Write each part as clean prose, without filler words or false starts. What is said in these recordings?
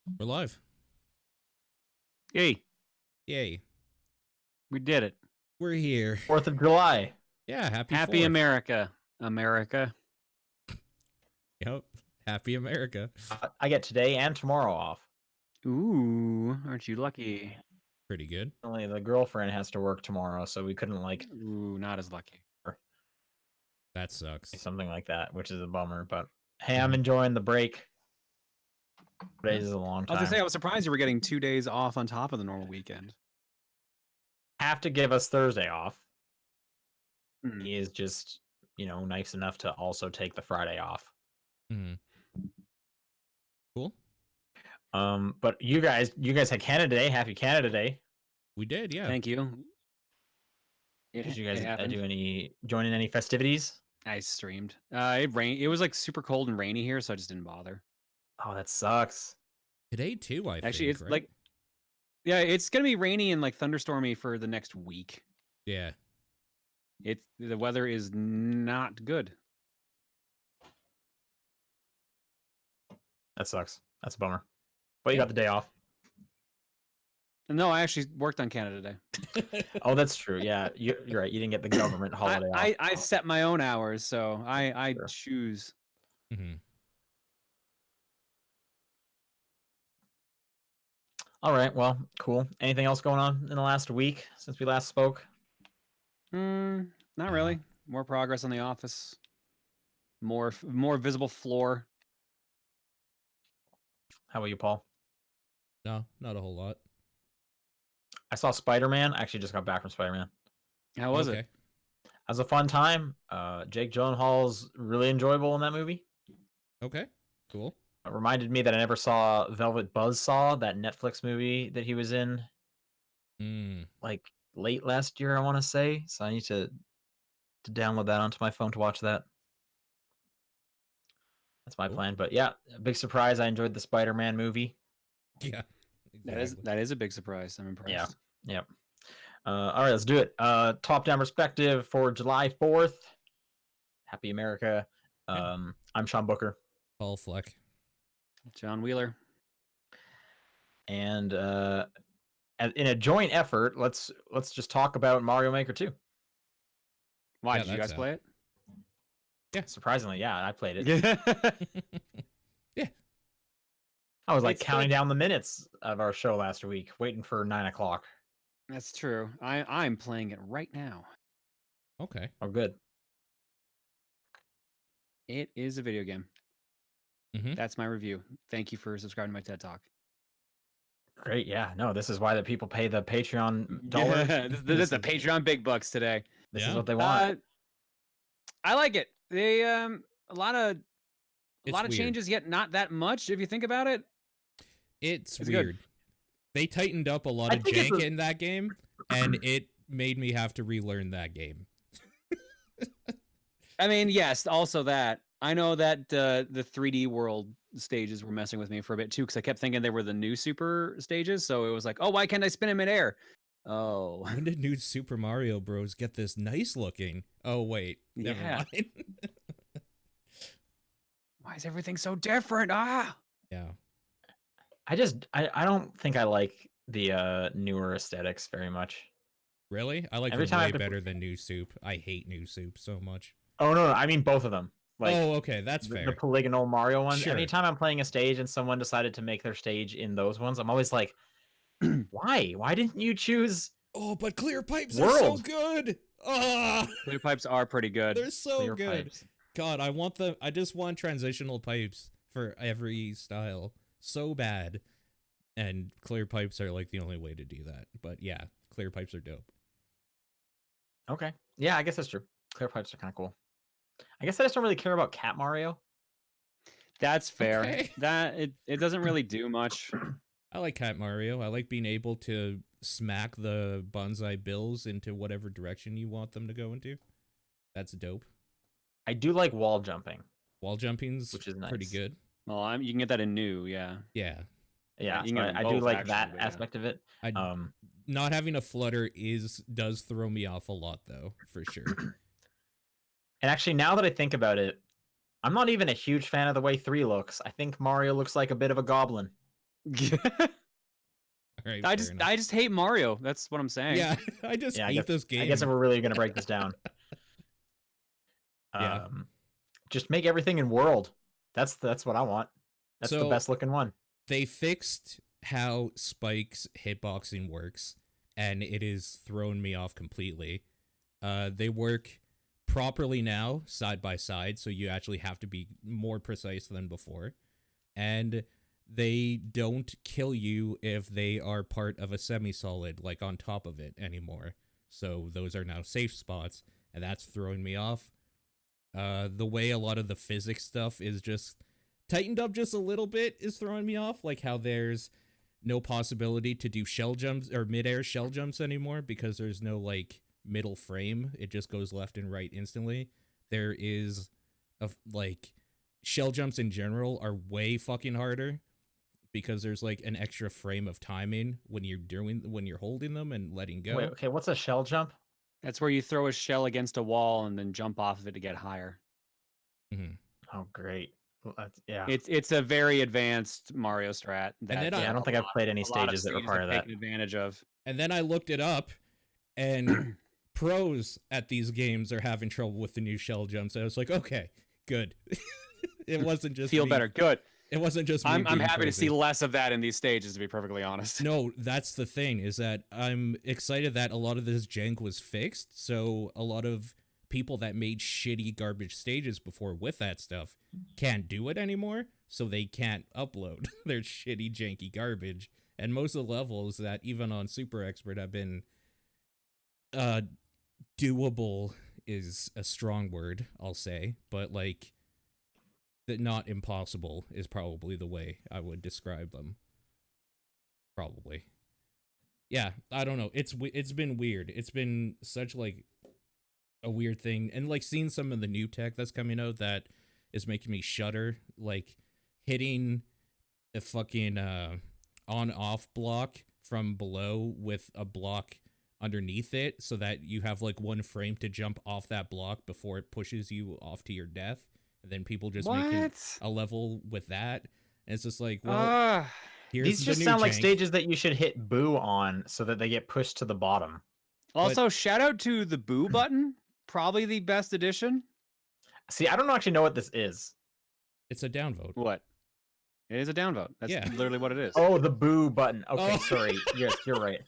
We're live. Yay, Yay. we did it. We're here. 4th of July. Yeah, happy Happy 4th. America. America. Yep. Happy America. I get today and tomorrow off. Ooh, aren't you lucky? Pretty good. Only the girlfriend has to work tomorrow, so we couldn't Ooh, not as lucky. That sucks. something like that, which is a bummer. But hey, I'm enjoying the break. Days is a long I was time. gonna say, I was surprised you were getting 2 days off on top of the normal weekend. Have to give us Thursday off. Hmm. He is just, nice enough to also take the Friday off. Mm-hmm. Cool. But you guys had Canada Day. Happy Canada Day. We did, yeah. Thank you. Did you guys happened. join in any festivities? I streamed. It rained. It was like super cold and rainy here, so I just didn't bother. Oh, that sucks. Today too, I Actually, think, it's right? like, yeah, it's gonna be rainy and like thunderstormy for the next week. Yeah. The weather is not good. That sucks. That's a bummer. But you got the day off. No, I actually worked on Canada Day. Oh, that's true. Yeah, you're right. You didn't get the government holiday off. I set my own hours, so I Sure. choose. Mm-hmm. All right. Well, cool. Anything else going on in the last week since we last spoke? Not really. More progress on the office. More visible floor. How about you, Paul? No, not a whole lot. I saw Spider-Man. I actually just got back from Spider-Man. How was Okay. it? It was a fun time. Jake Gyllenhaal's really enjoyable in that movie. Okay. Cool. It reminded me that I never saw Velvet Buzzsaw, that Netflix movie that he was in, like late last year, I want to say. So I need to download that onto my phone to watch that. That's my Cool. plan. But yeah, a big surprise. I enjoyed the Spider-Man movie. Yeah. Exactly. That is a big surprise. I'm impressed. Yeah. Yep. All right, let's do it. Top-down perspective for July 4th. Happy America. I'm Sean Booker. Paul Fleck. John Wheeler. And in a joint effort, let's just talk about Mario Maker 2. Why Yeah, did you that's guys play it? Yeah, surprisingly, yeah, I played it. Yeah. I was like It's counting down the minutes of our show last week, waiting for 9 o'clock. That's true. I'm playing it right now. Okay. Oh, good. It is a video game. Mm-hmm. That's my review. Thank you for subscribing to my TED Talk. Great. Yeah. No, this is why the people pay the Patreon dollars. This is the Patreon big bucks today. This is what they want. I like it. They a lot of Weird. changes, yet not that much if you think about it. It's Good. weird. They tightened up a lot of jank in that game, and it made me have to relearn that game. I mean, yes, also that. I know that the 3D world stages were messing with me for a bit too, because I kept thinking they were the new super stages, so it was like, oh, why can't I spin him in air? Oh. When did new Super Mario Bros. Get this nice looking? Oh, wait. Never mind. Why is everything so different? Ah! Yeah. I don't think I like the newer aesthetics very much. Really? I like them way better than New Soup. I hate New Soup so much. Oh, no, I mean both of them. Like, oh, okay, that's fair. The polygonal Mario ones. Sure. Anytime I'm playing a stage and someone decided to make their stage in those ones, I'm always like, why? Why didn't you choose? Oh, but clear pipes are so good. Ah, clear pipes are pretty good. They're so good. God, I just want transitional pipes for every style so bad, and clear pipes are like the only way to do that. But yeah, clear pipes are dope. Okay. Yeah, I guess that's true. Clear pipes are kind of cool. I guess I just don't really care about Cat Mario. That's fair. Okay. That it doesn't really do much. I like Cat Mario. I like being able to smack the bonsai bills into whatever direction you want them to go into. That's dope. I do like wall jumping. Wall jumping's which is nice. Pretty good. Well, you can get that in new, yeah. Yeah. Yeah, so I do like that aspect of it. Not having a flutter does throw me off a lot, though, for sure. And actually, now that I think about it, I'm not even a huge fan of the way 3 looks. I think Mario looks like a bit of a goblin. All right, I fair enough. just hate Mario. That's what I'm saying. Yeah, I just hate this game. I guess if we're really gonna break this down, Yeah. just make everything in world. That's what I want. That's the So- best looking one. They fixed how Spike's hitboxing works, and it has thrown me off completely. They work properly now, side by side, so you actually have to be more precise than before. And they don't kill you if they are part of a semi-solid, like on top of it anymore. So those are now safe spots, and that's throwing me off. The way a lot of the physics stuff is just tightened up just a little bit is throwing me off, like how there's no possibility to do shell jumps or mid-air shell jumps anymore because there's no like middle frame. It just goes left and right instantly. There is like shell jumps in general are way fucking harder because there's like an extra frame of timing when you're holding them and letting go. Wait, okay, what's a shell jump? That's where you throw a shell against a wall and then jump off of it to get higher. Mhm. Oh, great. Well, yeah. It's a very advanced Mario strat. That, then I don't think I've played any a lot of stages that stages require have that. taken advantage of. And then I looked it up, and pros at these games are having trouble with the new shell jumps. I was like, okay, good. It wasn't just Feel me. better. Good. It wasn't just me I'm being happy to crazy. see less of that in these stages, to be perfectly honest. No, that's the thing, is that I'm excited that a lot of this jank was fixed, so a lot of people that made shitty garbage stages before with that stuff can't do it anymore, so they can't upload their shitty janky garbage. And most of the levels that even on Super Expert have been doable is a strong word, I'll say, but like that not impossible is probably the way I would describe them. Probably. Yeah, I don't know. It's been weird. It's been such like a weird thing, and like seeing some of the new tech that's coming out that is making me shudder, like hitting a fucking on-off block from below with a block underneath it so that you have like one frame to jump off that block before it pushes you off to your death, and then people just making a level with that, and it's just like, well, here's These the just new sound like jank. stages that you should hit boo on so that they get pushed to the bottom. Also, shout out to the boo button. Probably the best addition. See, I don't actually know what this is. It's a downvote. What? It is a downvote. That's literally what it is. Oh, the boo button. Okay, Oh. sorry. Yes, you're right.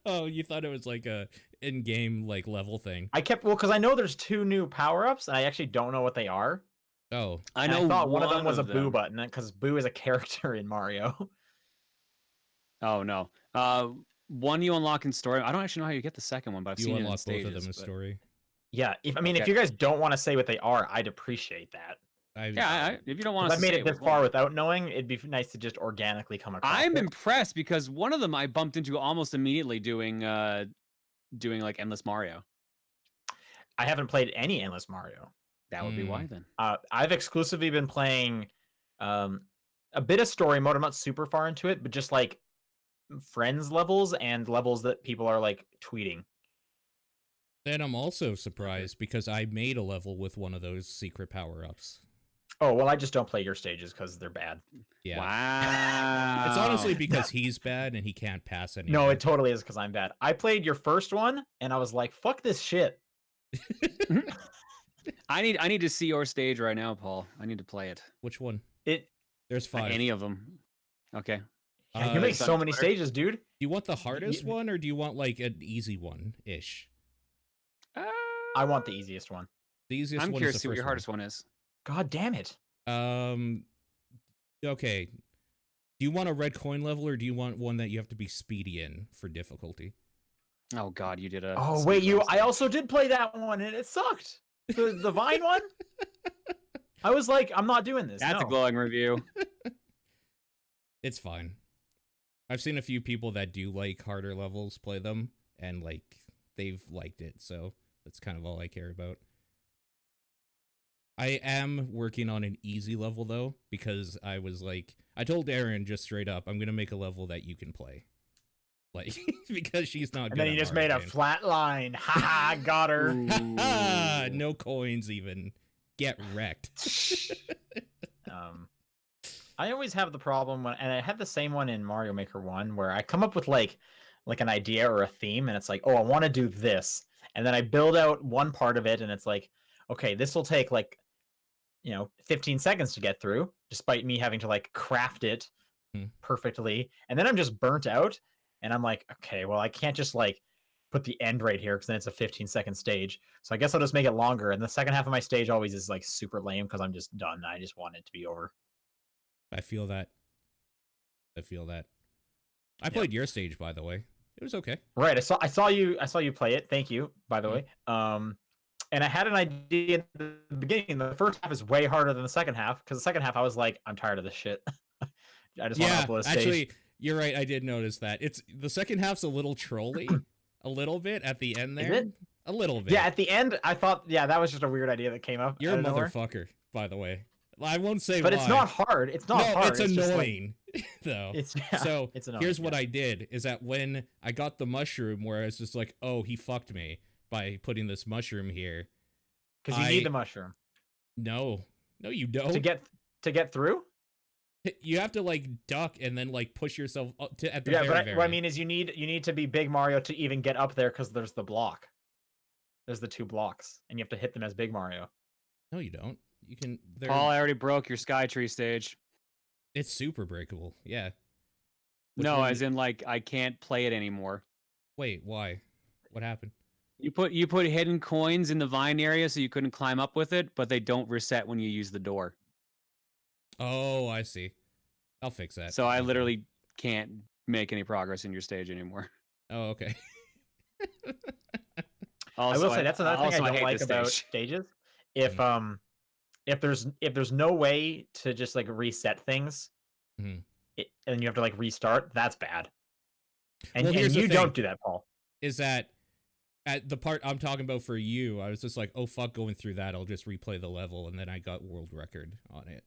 Oh, you thought it was like a in-game like level thing. Because I know there's 2 new power-ups, and I actually don't know what they are. Oh, I know. I thought one of them was a them. boo button, because Boo is a character in Mario. Oh no. One you unlock in story. I don't actually know how you get the second one, but I've you seen it in unlock stages. both of them in but- story. Yeah, if Okay. you guys don't want to say what they are, I'd appreciate that. If you don't want If to I made say it this which far one. without knowing, it'd be nice to just organically come across. I'm it. impressed because one of them I bumped into almost immediately doing like Endless Mario. I haven't played any Endless Mario. That would be why then. I've exclusively been playing a bit of story mode. I'm not super far into it, but just like friends levels and levels that people are like tweeting. Then I'm also surprised because I made a level with one of those secret power-ups. Oh, well, I just don't play your stages because they're bad. Yeah. Wow. It's honestly because he's bad and he can't pass anymore. No, it totally is because I'm bad. I played your first one and I was like, fuck this shit. I need to see your stage right now, Paul. I need to play it. Which one? It There's 5. Any of them. Okay. Yeah, you make it's on so many Twitter. stages, dude. Do you want the hardest one or do you want like an easy one-ish? I want the easiest one. The easiest I'm one curious is to see the what your first hardest one is. God damn it. one. Okay. Do you want a red coin level or do you want one that you have to be speedy in for difficulty? Oh God, you did a. Oh, speed wait, run I stage. also did play that one and it sucked. The Vine one? I was like, I'm not doing this. That's no. a glowing review. It's fine. I've seen a few people that do like harder levels play them and like they've liked it, so that's kind of all I care about. I am working on an easy level though, because I was like, I told Aaron just straight up, I'm gonna make a level that you can play. Like, because she's not And good then at you just hard made a games. flat line. Ha ha, got her. Ah, no coins even. Get wrecked. I always have the problem when, and I had the same one in Mario Maker 1, where I come up with like an idea or a theme, and it's like, oh, I want to do this, and then I build out one part of it, and it's like, okay, this will take like 15 seconds to get through, despite me having to like craft it perfectly, and then I'm just burnt out, and I'm like, okay, well, I can't just like put the end right here because then it's a 15-second stage. So I guess I'll just make it longer, and the second half of my stage always is like super lame because I'm just done. I just want it to be over. I feel that. I played your stage, by the way. It was okay. Right. I saw you play it. Thank you, by the way. And I had an idea at the beginning. The first half is way harder than the second half, because the second half I was like, I'm tired of this shit. I just want to upload a stage. Actually, you're right. I did notice that. It's the second half's a little trolly, a little bit at the end there. Is it? A little bit. Yeah, at the end, I thought, that was just a weird idea that came up. You're a motherfucker, by the way. I won't say but why. It's not hard. It's not hard. It's annoying, though. It's annoying, here's what I did, is that when I got the mushroom, where I was just like, oh, he fucked me by putting this mushroom here. Because you need the mushroom. No, you don't. To get through? You have to like duck and then like push yourself up to at the very. What I mean is you need to be Big Mario to even get up there, because there's the block. There's the 2 blocks, and you have to hit them as Big Mario. No, you don't. You can. Paul, I already broke your Sky Tree stage. It's super breakable. Yeah. No, as in like I can't play it anymore. Wait, why? What happened? You put hidden coins in the vine area so you couldn't climb up with it, but they don't reset when you use the door. Oh, I see. I'll fix that. So I literally can't make any progress in your stage anymore. Oh, okay. I will say that's another thing I don't like about stages. If there's no way to just like reset things, and you have to like restart, that's bad. And, well, and you don't do that, Paul. Is that at the part I'm talking about for you? I was just like, oh fuck, going through that, I'll just replay the level, and then I got world record on it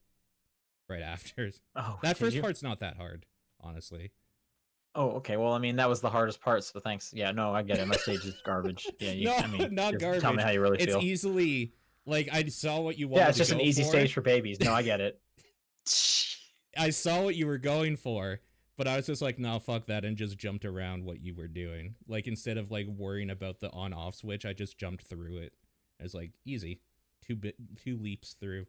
right after. Oh, that first part's not that hard, honestly. Oh, okay. Well, I mean, that was the hardest part, so thanks. Yeah, no, I get it. My stage is garbage. Yeah, not garbage. Tell me how you really feel. It's easily like I saw what you wanted. Yeah, it's just an easy stage for babies. No, I get it. I saw what you were going for, but I was just like, no, fuck that, and just jumped around what you were doing. Like instead of like worrying about the on-off switch, I just jumped through it. I was like, easy, 2 leaps through.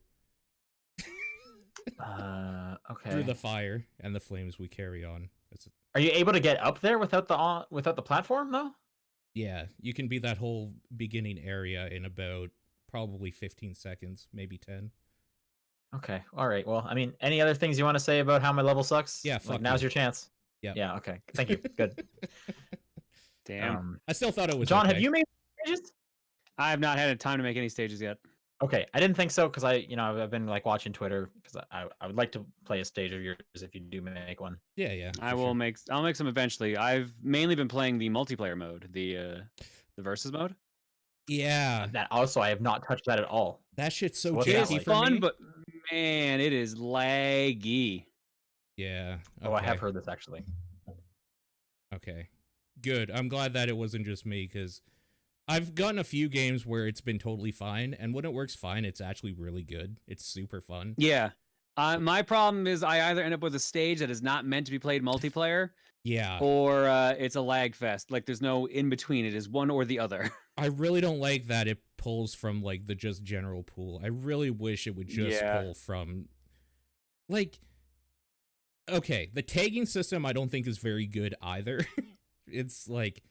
Okay. Through the fire and the flames we carry on. Are you able to get up there without the platform though? Yeah, you can be that whole beginning area in about probably 15 seconds, maybe 10. Okay. All right. Well, I mean, any other things you want to say about how my level sucks? Yeah, fuck now's your chance. Yeah. Yeah. Okay. Thank you. Good. Damn. I still thought it was. John, okay. have you made stages? I have not had time to make any stages yet. Okay, I didn't think so, because I've been like watching Twitter, because I would like to play a stage of yours if you do make one. Yeah. I'll make some eventually. I've mainly been playing the multiplayer mode, the versus mode. Yeah. That also, I have not touched that at all. That shit's so janky like? fun, but man, it is laggy. Yeah. Okay. Oh, I have heard this actually. Okay. Good. I'm glad that it wasn't just me, because I've gotten a few games where it's been totally fine, and when it works fine, it's actually really good. It's super fun. Yeah. My problem is I either end up with a stage that is not meant to be played multiplayer, or it's a lag fest. Like there's no in between. It is one or the other. I really don't like that it pulls from like the just general pool. I really wish it would just pull from like. Okay, the tagging system I don't think is very good either. It's like,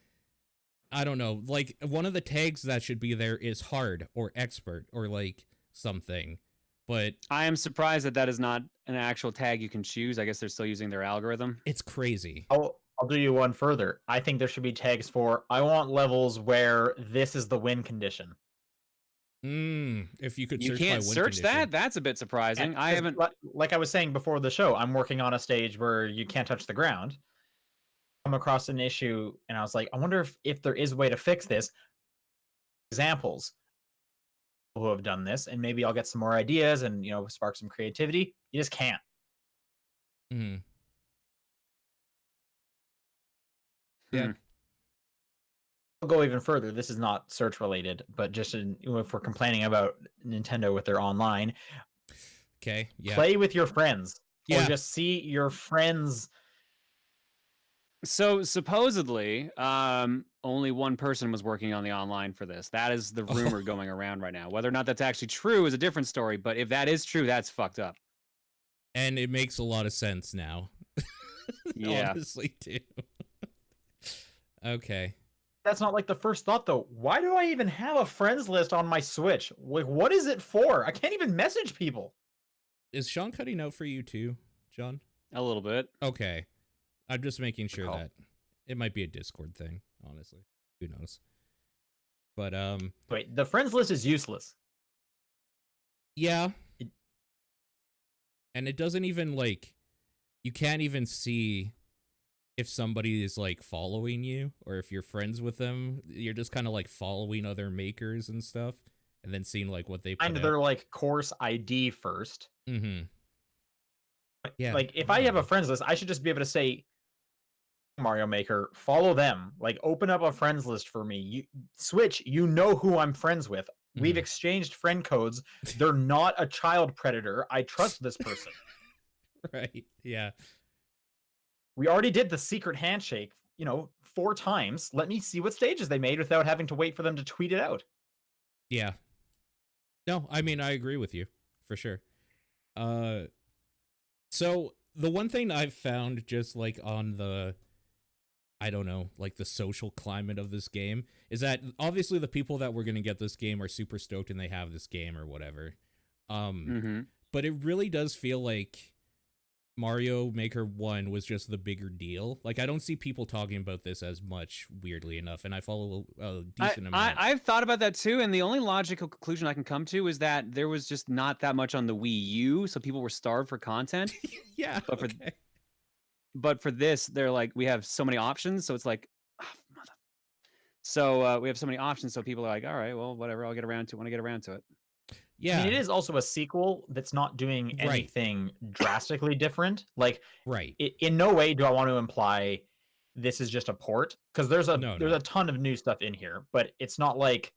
I don't know, like one of the tags that should be there is hard or expert or like something, but I am surprised that is not an actual tag you can choose. I guess they're still using their algorithm. It's crazy. I'll do you one further. I think there should be tags for, I want levels where this is the win condition. If you could search by win condition. You can't search that? That's a bit surprising. I haven't... Like I was saying before the show, I'm working on a stage where you can't touch the ground. Come across an issue, and I was like, I wonder if there is a way to fix this. Examples who have done this, and maybe I'll get some more ideas and spark some creativity. You just can't. Yeah. I'll go even further. This is not search related, but just if we're complaining about Nintendo with their online. Okay. Yeah. Play with your friends. or just see your friends. So supposedly, only one person was working on the online for this. That is the rumor going around right now. Whether or not that's actually true is a different story. But if that is true, that's fucked up. And it makes a lot of sense now. Yeah. Honestly, too. Okay. That's not like the first thought though. Why do I even have a friends list on my Switch? Like, what is it for? I can't even message people. Is Sean cutting out for you too, John? A little bit. Okay. I'm just making sure call. that it might be a Discord thing, honestly. Who knows? But Wait, the friends list is useless. yeah. And it doesn't even like you can't even see if somebody is like following you or if you're friends with them. You're just kind of like following other makers and stuff and then seeing like what they put Find out. their like course ID first. Mm-hmm. Yeah. Like if I have a friends list, I should just be able to say Mario Maker, follow them. Like open up a friends list for me. Switch, you know who I'm friends with. We've exchanged friend codes. They're not a child predator. I trust this person. Right. Yeah. We already did the secret handshake, 4 times. Let me see what stages they made without having to wait for them to tweet it out. Yeah. No, I mean, I agree with you for sure. So the one thing I've found just like on the, I don't know, like the social climate of this game is that obviously the people that were going to get this game are super stoked and they have this game or whatever. But it really does feel like Mario Maker 1 was just the bigger deal. Like, I don't see people talking about this as much, weirdly enough, and I follow a decent amount. I've thought about that too, and the only logical conclusion I can come to is that there was just not that much on the Wii U, so people were starved for content. Yeah, but for this, they're like, we have so many options, so it's like, so we have so many options, so people are like, all right, well, whatever, I'll get around to it when I get around to it. Yeah. I mean, it is also a sequel that's not doing anything drastically different. Like, in no way do I want to imply this is just a port, because there's a ton of new stuff in here, but it's not like,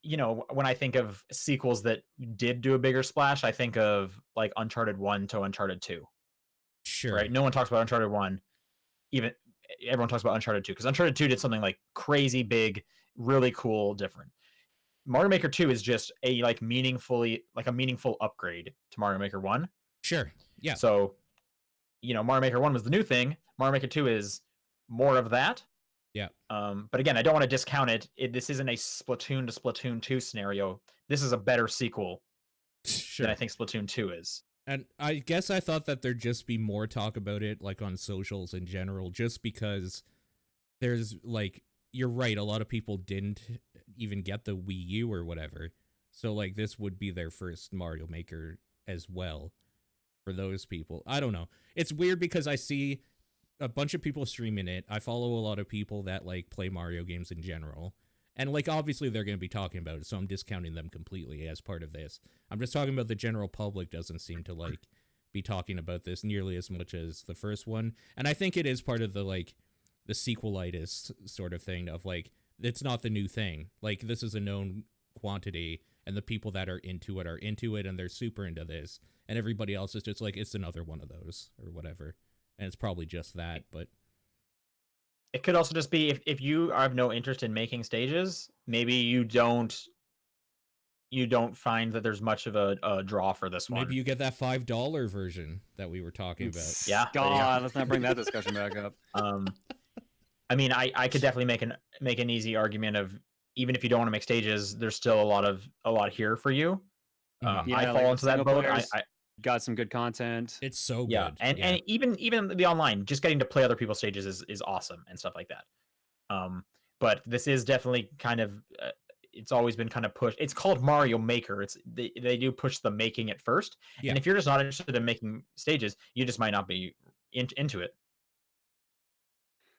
when I think of sequels that did do a bigger splash, I think of like Uncharted 1 to Uncharted 2. Sure. Right? No one talks about Uncharted 1. Even everyone talks about Uncharted 2, because Uncharted 2 did something like crazy big, really cool, different. Mario Maker 2 is just a meaningful upgrade to Mario Maker 1. Sure. Yeah. So, Mario Maker 1 was the new thing. Mario Maker 2 is more of that. Yeah. But again, I don't want to discount it. This isn't a Splatoon to Splatoon 2 scenario. This is a better sequel than I think Splatoon 2 is. And I guess I thought that there'd just be more talk about it, like on socials in general, just because there's like, you're right, a lot of people didn't even get the Wii U or whatever. So like this would be their first Mario Maker as well for those people. I don't know. It's weird because I see a bunch of people streaming it. I follow a lot of people that like play Mario games in general. And like obviously they're going to be talking about it, so I'm discounting them completely as part of this. I'm just talking about the general public doesn't seem to like be talking about this nearly as much as the first one. And I think it is part of the like the sequelitis sort of thing of like, it's not the new thing. Like this is a known quantity and the people that are into it and they're super into this. And everybody else is just like, it's another one of those or whatever. And it's probably just that, but it could also just be if you have no interest in making stages, maybe you don't find that there's much of a draw for this one. Maybe you get that $5 version that we were talking about. Yeah. God, let's not bring that discussion back up. I mean, I could definitely make an easy argument of, even if you don't want to make stages, there's still a lot here for you. I fall into that boat. I got some good content. It's so good. Yeah, and even the online, just getting to play other people's stages is awesome and stuff like that. But this is definitely kind of it's always been kind of pushed. It's called Mario Maker. They do push the making it first. Yeah. And if you're just not interested in making stages, you just might not be into it.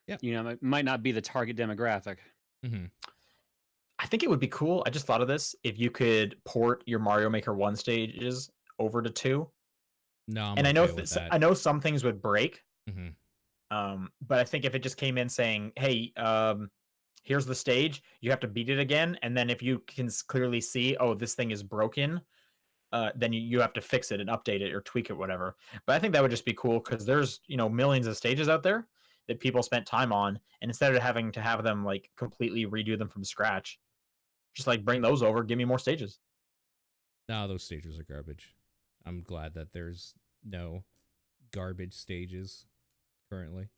Yeah, it might not be the target demographic. Mm-hmm. I think it would be cool. I just thought of this. If you could port your Mario Maker 1 stages over to 2. No, and I know some things would break. Mm-hmm. But I think if it just came in saying, "Hey, here's the stage. You have to beat it again," and then if you can clearly see, "Oh, this thing is broken," then you have to fix it and update it or tweak it, whatever. But I think that would just be cool because there's millions of stages out there that people spent time on, and instead of having to have them like completely redo them from scratch, just like bring those over, give me more stages. No, those stages are garbage. I'm glad that there's no garbage stages currently.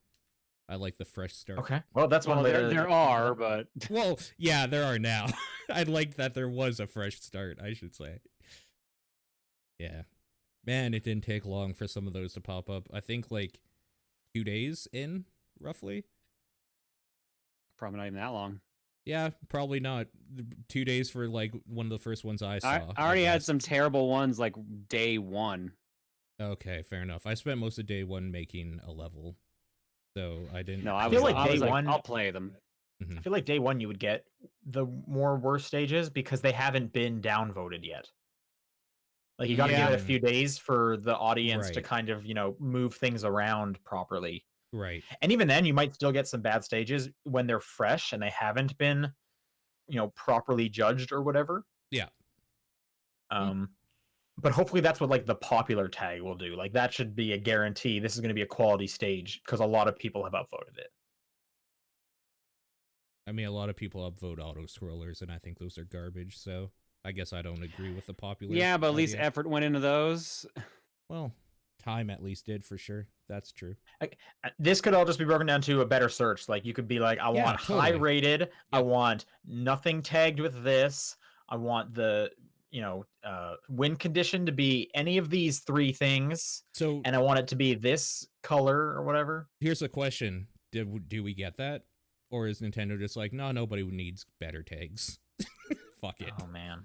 I like the fresh start. Okay, well that's one way. There are, but well, yeah, there are now. I like that there was a fresh start, I should say. Yeah. Man, it didn't take long for some of those to pop up. I think like 2 days in, roughly. probably not even that long. Yeah, probably not. 2 days for like one of the first ones I saw. I already had some terrible ones like day one. Okay, fair enough. I spent most of day one making a level, so I didn't. No, I feel like day one. I'll play them. Mhm. I feel like day one you would get the more worst stages because they haven't been downvoted yet. Like you got to give it a few days for the audience to kind of move things around properly. Right. And even then, you might still get some bad stages when they're fresh and they haven't been, properly judged or whatever. Yeah. But hopefully that's what like the popular tag will do. Like that should be a guarantee. This is going to be a quality stage because a lot of people have upvoted it. I mean, a lot of people upvote auto scrollers, and I think those are garbage. So I guess I don't agree with the popular. Yeah, but at least idea. effort went into those. Well, time at least did for sure. That's true. This could all just be broken down to a better search. Like you could be like, I want high rated. Yep. I want nothing tagged with this. I want the win condition to be any of these 3 things. So, and I want it to be this color or whatever. Here's a question: do we get that, or is Nintendo just like, no, nobody needs better tags? Fuck it. Oh man.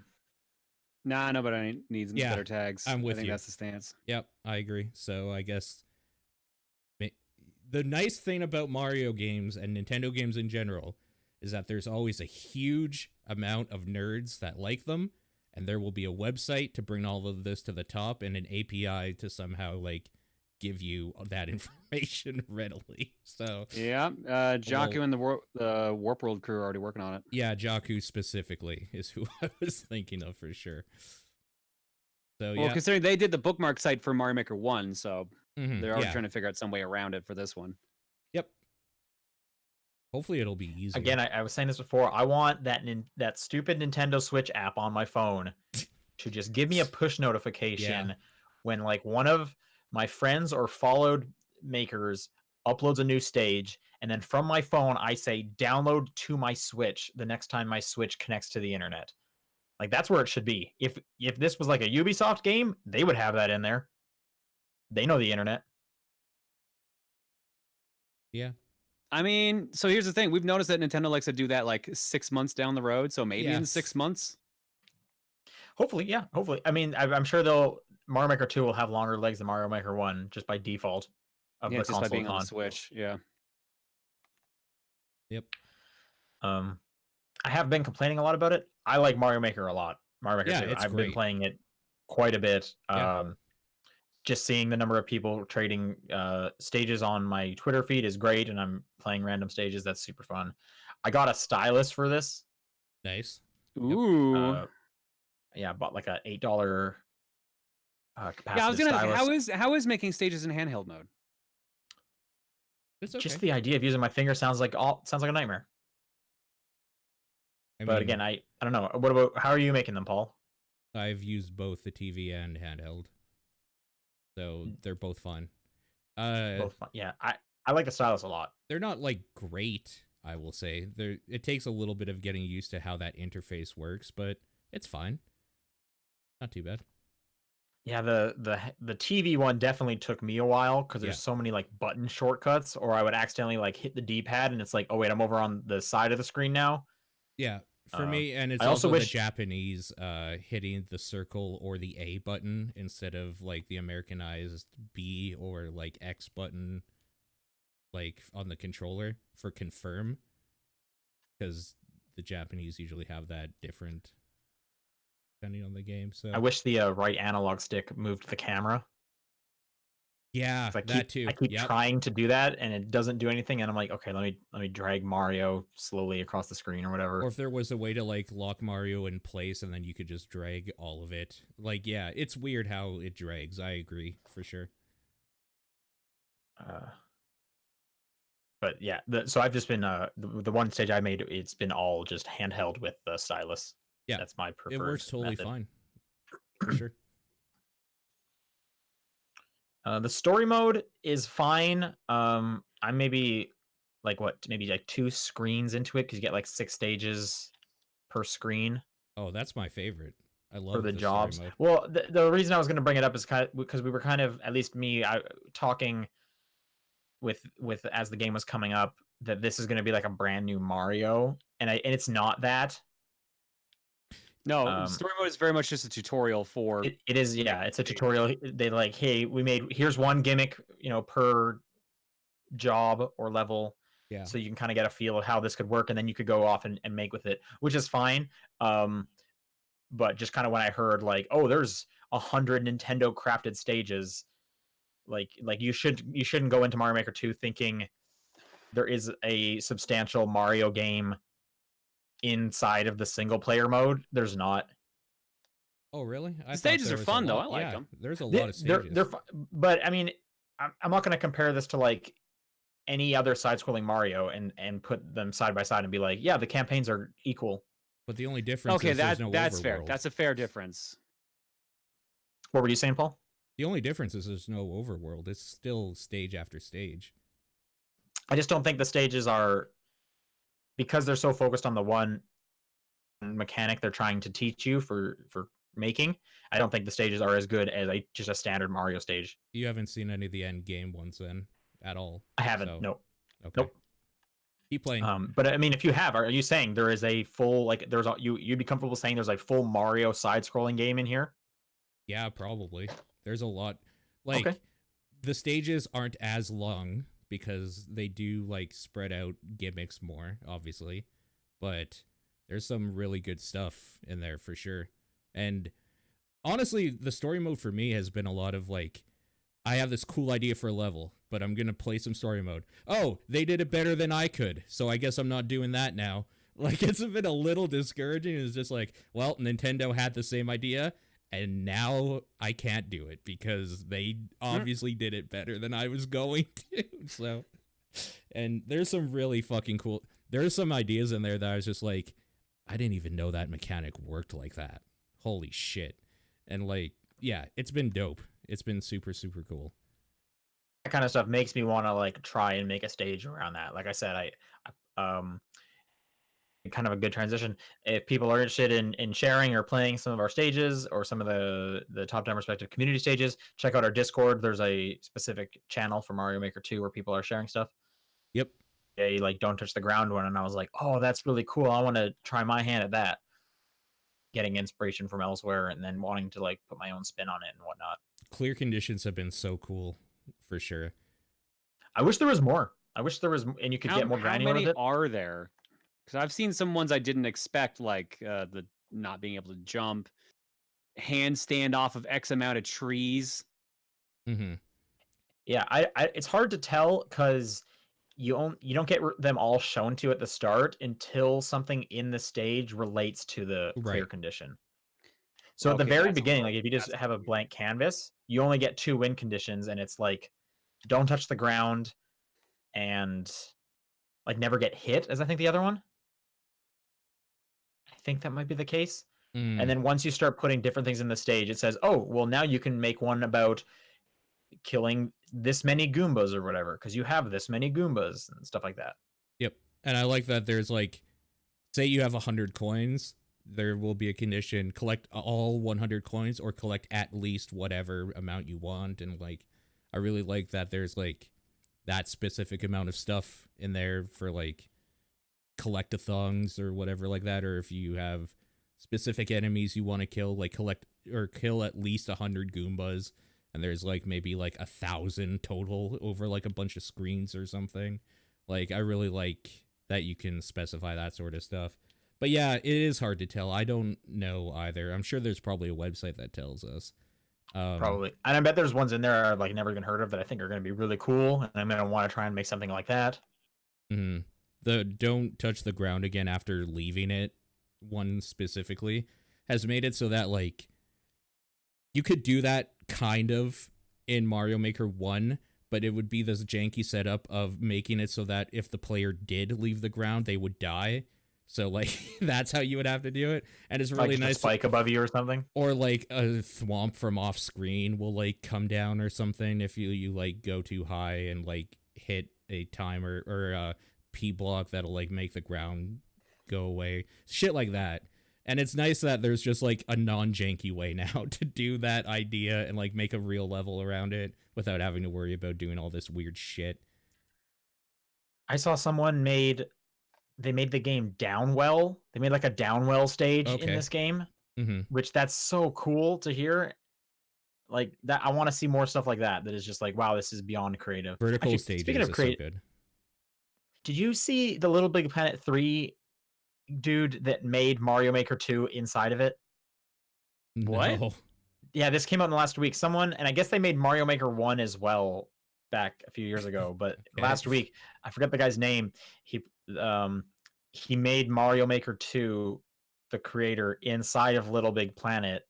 Nah, nobody needs better tags. I'm with you. I think that's the stance. Yep, I agree. So I guess the nice thing about Mario games and Nintendo games in general is that there's always a huge amount of nerds that like them, and there will be a website to bring all of this to the top and an API to somehow like give you that information readily. So yeah, Jakku and the Warp World crew are already working on it. Yeah, Jakku specifically is who I was thinking of for sure. So well, considering they did the bookmark site for Mario Maker 1, so they're already yeah. trying to figure out some way around it for this one. Yep. Hopefully it'll be easy. Again, I was saying this before. I want that stupid Nintendo Switch app on my phone to just give me a push notification when like one of my friends or followed makers uploads a new stage, and then from my phone I say download to my Switch the next time my Switch connects to the internet. Like that's where it should be. If this was like a Ubisoft game, they would have that in there. They know the internet. Yeah. I mean, so here's the thing. We've noticed that Nintendo likes to do that like 6 months down the road. So maybe in 6 months. Hopefully, yeah. Hopefully. I mean, I'm sure Mario Maker 2 will have longer legs than Mario Maker 1 just by default of the console just by being on the Switch. Yeah. Yep. I have been complaining a lot about it. I like Mario Maker a lot. Mario Maker 2. I've been playing it quite a bit. Just seeing the number of people trading stages on my Twitter feed is great, and I'm playing random stages. That's super fun. I got a stylus for this. Nice. Ooh. I bought like a $8 capacity. Yeah, I was gonna ask, how is making stages in handheld mode? It's okay. Just the idea of using my finger sounds like a nightmare. But again, I don't know. What about how are you making them, Paul? I've used both the TV and handheld, so they're both fun. Both fun. Yeah, I like the stylus a lot. They're not like great, I will say. It takes a little bit of getting used to how that interface works, but it's fine. Not too bad. Yeah, the TV one definitely took me a while because there's so many like button shortcuts, or I would accidentally like hit the D-pad and it's like, oh wait, I'm over on the side of the screen now. Yeah, for me, and it's also the Japanese hitting the circle or the A button instead of like the Americanized B or like X button, like on the controller for confirm, because the Japanese usually have that different depending on the game. So I wish the right analog stick moved the camera. Yeah, 'Cause that too. I keep Yep. trying to do that and it doesn't do anything, and I'm like, okay, let me drag Mario slowly across the screen or whatever. Or if there was a way to like lock Mario in place and then you could just drag all of it. Like, yeah, it's weird how it drags. I agree for sure. But yeah, so I've just been the one stage I made, it's been all just handheld with the stylus. Yeah, That's my it preferred works totally method. fine for sure. The story mode is fine. I'm maybe like maybe like 2 screens into it because you get like 6 stages per screen Oh, that's my favorite. I for love the the story jobs. mode. Well, the reason I was going to bring it up is because we were kind of, at least me, talking with as the game was coming up, that this is going to be like a brand new Mario, and it's not that. No, story mode is very much just a tutorial for. It is, yeah. It's a tutorial. They like, hey, here's one gimmick, per job or level, Yeah. so you can kind of get a feel of how this could work, and then you could go off and make with it, which is fine. But just kind of when I heard like, oh, there's 100 Nintendo crafted stages, like you shouldn't go into Mario Maker 2 thinking there is a substantial Mario game inside of the single player mode. There's not. Oh, really? I The thought stages there are was a fun though. lot. I like Yeah, them. there's a lot of stages. They're but I mean, I'm not going to compare this to like any other side-scrolling Mario and put them side by side and be like, yeah, the campaigns are equal. But the only difference Okay, is there's no that's overworld. fair. That's a fair difference. What were you saying, Paul? The only difference is there's no overworld. It's still stage after stage. I just don't think the stages are, because they're so focused on the one mechanic they're trying to teach you for making. I don't think the stages are as good as just a standard Mario stage. You haven't seen any of the end game ones then at all. I haven't. So, Nope. Okay. Nope. Keep playing. But I mean, if you have, are you saying there is a full, like, you'd be comfortable saying there's a full Mario side-scrolling game in here? Yeah, probably. There's a lot. Like, Okay. the stages aren't as long because they do like spread out gimmicks more, obviously. But there's some really good stuff in there for sure. And honestly, the story mode for me has been a lot of like, I have this cool idea for a level, but I'm going to play some story mode. Oh, they did it better than I could, so I guess I'm not doing that now. Like, it's been a little discouraging. It's just like, well, Nintendo had the same idea, and now I can't do it because they obviously did it better than I was going to. So, and there's some really fucking cool, there's some ideas in there that I was just like, I didn't even know that mechanic worked like that. Holy shit. And like, yeah, it's been dope. It's been super, super cool. That kind of stuff makes me want to like try and make a stage around that. Like I said, kind of a good transition. If people are interested in sharing or playing some of our stages or some of the top-down respective community stages, check out our Discord. There's a specific channel for Mario Maker 2 where people are sharing stuff. Yep. They like don't touch the ground one, and I was like, oh, that's really cool. I want to try my hand at that. Getting inspiration from elsewhere and then wanting to like put my own spin on it and whatnot. Clear conditions have been so cool, for sure. I wish there was more. I wish there was, and you could get more granular with it. How many are there? Because I've seen some ones I didn't expect, like the not being able to jump, handstand off of X amount of trees. Mm-hmm. Yeah, I it's hard to tell because you don't get them all shown to you at the start until something in the stage relates to the clear Right. condition. So at the Okay, very that's beginning, like if you just have a blank canvas, you only get 2 win conditions, and it's like, don't touch the ground and like never get hit, as I think the other one. I think that might be the case. And then once you start putting different things in the stage, it says, oh, well, now you can make one about killing this many Goombas or whatever, because you have this many Goombas and stuff like that. Yep. And I like that there's like, say you have 100 coins, there will be a condition, collect all 100 coins or collect at least whatever amount you want. And like, I really like that there's like that specific amount of stuff in there for like collect-a-thongs or whatever like that. Or if you have specific enemies you want to kill, like collect or kill at least 100 Goombas. And there's like maybe like 1,000 total over like a bunch of screens or something. Like, I really like that you can specify that sort of stuff. But yeah, it is hard to tell. I don't know either. I'm sure there's probably a website that tells us. Probably. And I bet there's ones in there I've like never even heard of that I think are going to be really cool, and I'm going to want to try and make something like that. The don't touch the ground again after leaving it one specifically has made it so that like you could do that kind of in Mario Maker 1, but it would be this janky setup of making it so that if the player did leave the ground, they would die. So like that's how you would have to do it, and it's really like nice. A spike above you or something, or like a thwomp from off screen will like come down or something if you like go too high and like hit a timer or a P block that'll like make the ground go away, shit like that. And it's nice that there's just like a non-janky way now to do that idea and like make a real level around it without having to worry about doing all this weird shit. I saw someone made the game Downwell. They made like a Downwell stage in this game, which that's so cool to hear. Like that, I want to see more stuff like that. That is just like, wow, this is beyond creative. Vertical stages. Speaking of creative, so good. Did you see the Little Big Planet 3 dude that made Mario Maker 2 inside of it? No. What? Yeah, this came out in the last week. Someone, and I guess they made Mario Maker 1 as well back a few years ago, but last week, I forget the guy's name. He made Mario Maker 2, the creator, inside of Little Big Planet.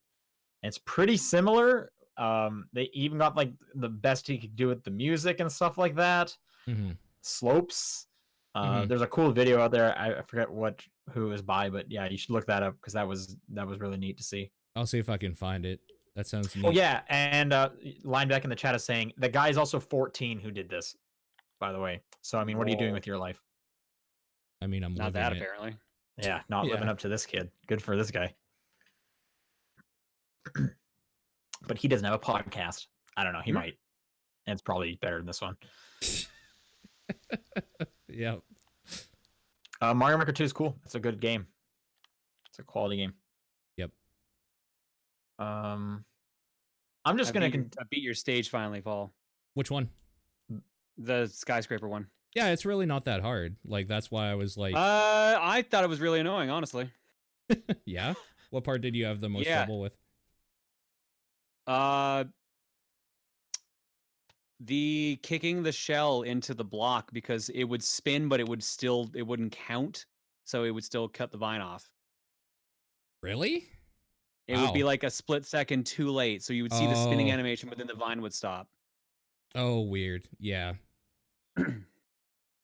And it's pretty similar. They even got like the best he could do with the music and stuff like that. Slopes. There's a cool video out there. I forget who it was by, but yeah, you should look that up because that was really neat to see. I'll see if I can find it. That sounds neat. Oh yeah, and Lineback in the chat is saying the guy's also 14 who did this, by the way. So I mean, what are you doing with your life? I mean, I'm not living that it. Apparently. Yeah, not living up to this kid. Good for this guy. But he doesn't have a podcast. I don't know. He might. And it's probably better than this one. Yep. Mario Maker 2 is cool. It's a good game. It's a quality game. Yep. I'm just going to... I beat your stage finally, Paul. Which one? The skyscraper one. Yeah, it's really not that hard. Like, that's why I was like... I thought it was really annoying, honestly. Yeah? What part did you have the most trouble with? The kicking the shell into the block because it would spin, but it wouldn't count, so it would still cut the vine off. Really? It would be like a split second too late, so you would see the spinning animation, but then the vine would stop. Oh, weird. Yeah.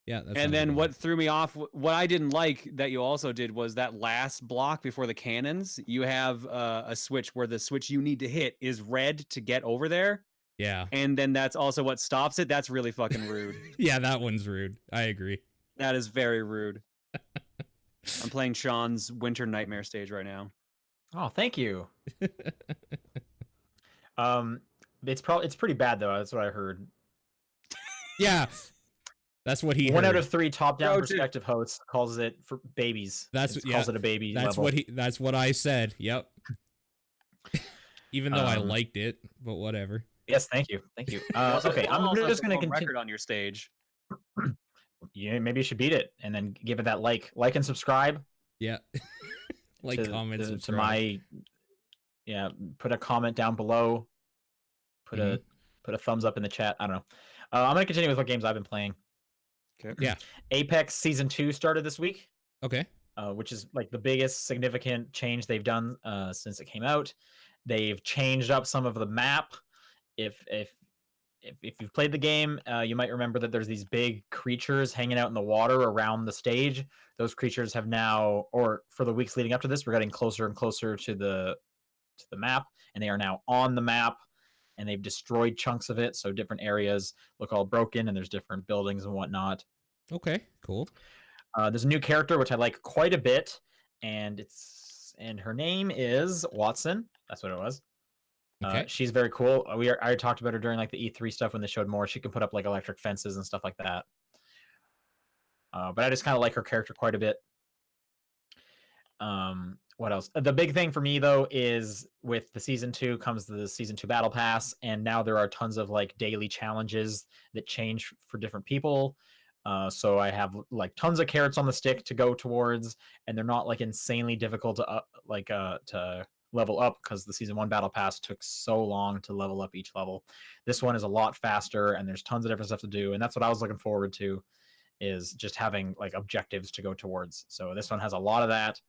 Yeah. And then what threw me off, what I didn't like that you also did was that last block before the cannons, you have a switch where the switch you need to hit is red to get over there. Yeah. And then that's also what stops it. That's really fucking rude. Yeah, that one's rude. I agree. That is very rude. I'm playing Sean's Winter Nightmare stage right now. Oh, thank you. It's pretty bad though. That's what I heard. Yeah. That's what he One heard. out of 3 top-down perspective hosts calls it for babies. Calls it a baby level. That's what I said. Yep. Even though I liked it, but whatever. Yes, thank you. Okay, I'm just going to continue record on your stage. Yeah, maybe you should beat it and then give it that like and subscribe. Yeah. Comment, subscribe. To my put a comment down below. Put a thumbs up in the chat. I don't know. I'm going to continue with what games I've been playing. Okay. Yeah. Apex Season 2 started this week. Okay. Which is like the biggest significant change they've done since it came out. They've changed up some of the map. If you've played the game, you might remember that there's these big creatures hanging out in the water around the stage. Those creatures have now, or for the weeks leading up to this, we're getting closer and closer to the map, and they are now on the map, and they've destroyed chunks of it, so different areas look all broken, and there's different buildings and whatnot. Okay, cool. There's a new character which I like quite a bit, and her name is Watson. That's what it was. Okay. She's very cool. I talked about her during like the E3 stuff when they showed more. She can put up like electric fences and stuff like that. But I just kind of like her character quite a bit. What else? The big thing for me though is with the Season 2 comes the Season 2 Battle Pass, and now there are tons of like daily challenges that change for different people. So I have like tons of carrots on the stick to go towards, and they're not like insanely difficult to level up because the season 1 battle pass took so long to level up each level. This one is a lot faster, and there's tons of different stuff to do, and that's what I was looking forward to, is just having like objectives to go towards. So this one has a lot of that.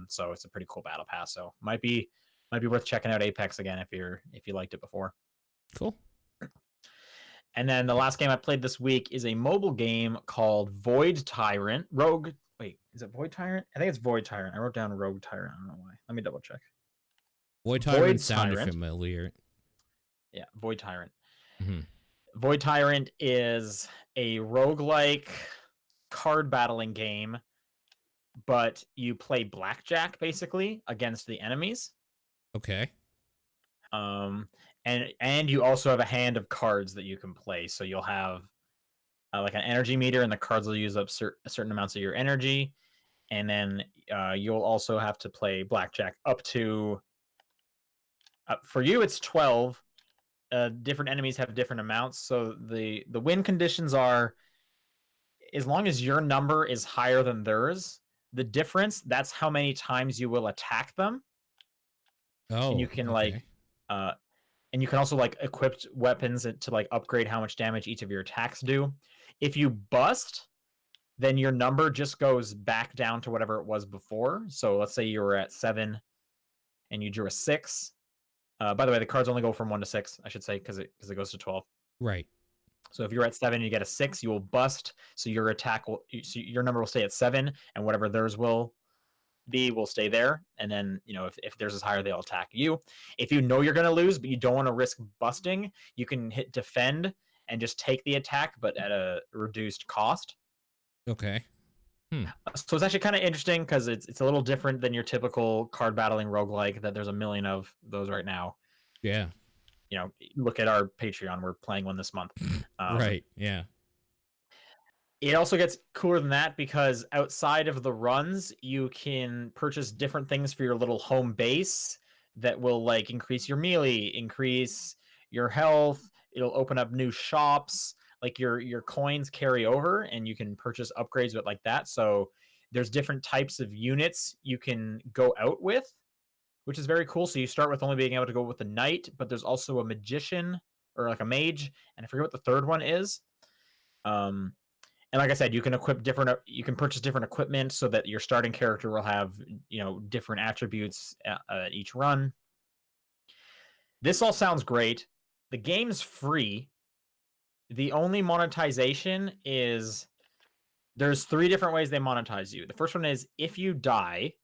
So it's a pretty cool battle pass. So might be worth checking out Apex again if you liked it before. Cool. And then the last game I played this week is a mobile game called Void Tyrant. Wait, is it Void Tyrant? I think it's Void Tyrant. I wrote down Rogue Tyrant. I don't know why. Let me double check. Void Tyrant sounded familiar. Yeah, Void Tyrant. Mm-hmm. Void Tyrant is a roguelike card battling game, but you play blackjack basically against the enemies. Okay. And you also have a hand of cards that you can play. So you'll have like an energy meter, and the cards will use up certain amounts of your energy. And then you'll also have to play blackjack up to, for you, it's 12. Different enemies have different amounts. So the win conditions are, as long as your number is higher than theirs, the difference, that's how many times you will attack them. Oh, and you can okay. and you can also like equip weapons to like upgrade how much damage each of your attacks do. If you bust, then your number just goes back down to whatever it was before. So let's say you were at 7 and you drew a 6. By the way, the cards only go from 1 to 6, I should say, because it goes to 12. Right. So if you're at 7 and you get a 6, you will bust. So your attack so your number will stay at 7, and whatever theirs will stay there. And then, if theirs is higher, they'll attack you. If you know you're going to lose, but you don't want to risk busting, you can hit defend and just take the attack, but at a reduced cost. Okay. So it's actually kind of interesting because it's a little different than your typical card battling roguelike that there's a million of those right now. Yeah. Look at our Patreon. We're playing one this month. Right. Yeah. It also gets cooler than that because outside of the runs, you can purchase different things for your little home base that will like increase your melee, increase your health. It'll open up new shops. Like your coins carry over, and you can purchase upgrades with like that. So there's different types of units you can go out with, which is very cool. So you start with only being able to go with the knight, but there's also a magician or like a mage, and I forget what the third one is. And like I said, you can purchase different equipment so that your starting character will have, different attributes at each run. This all sounds great. The game's free. The only monetization is, there's 3 different ways they monetize you. The first one is if you die,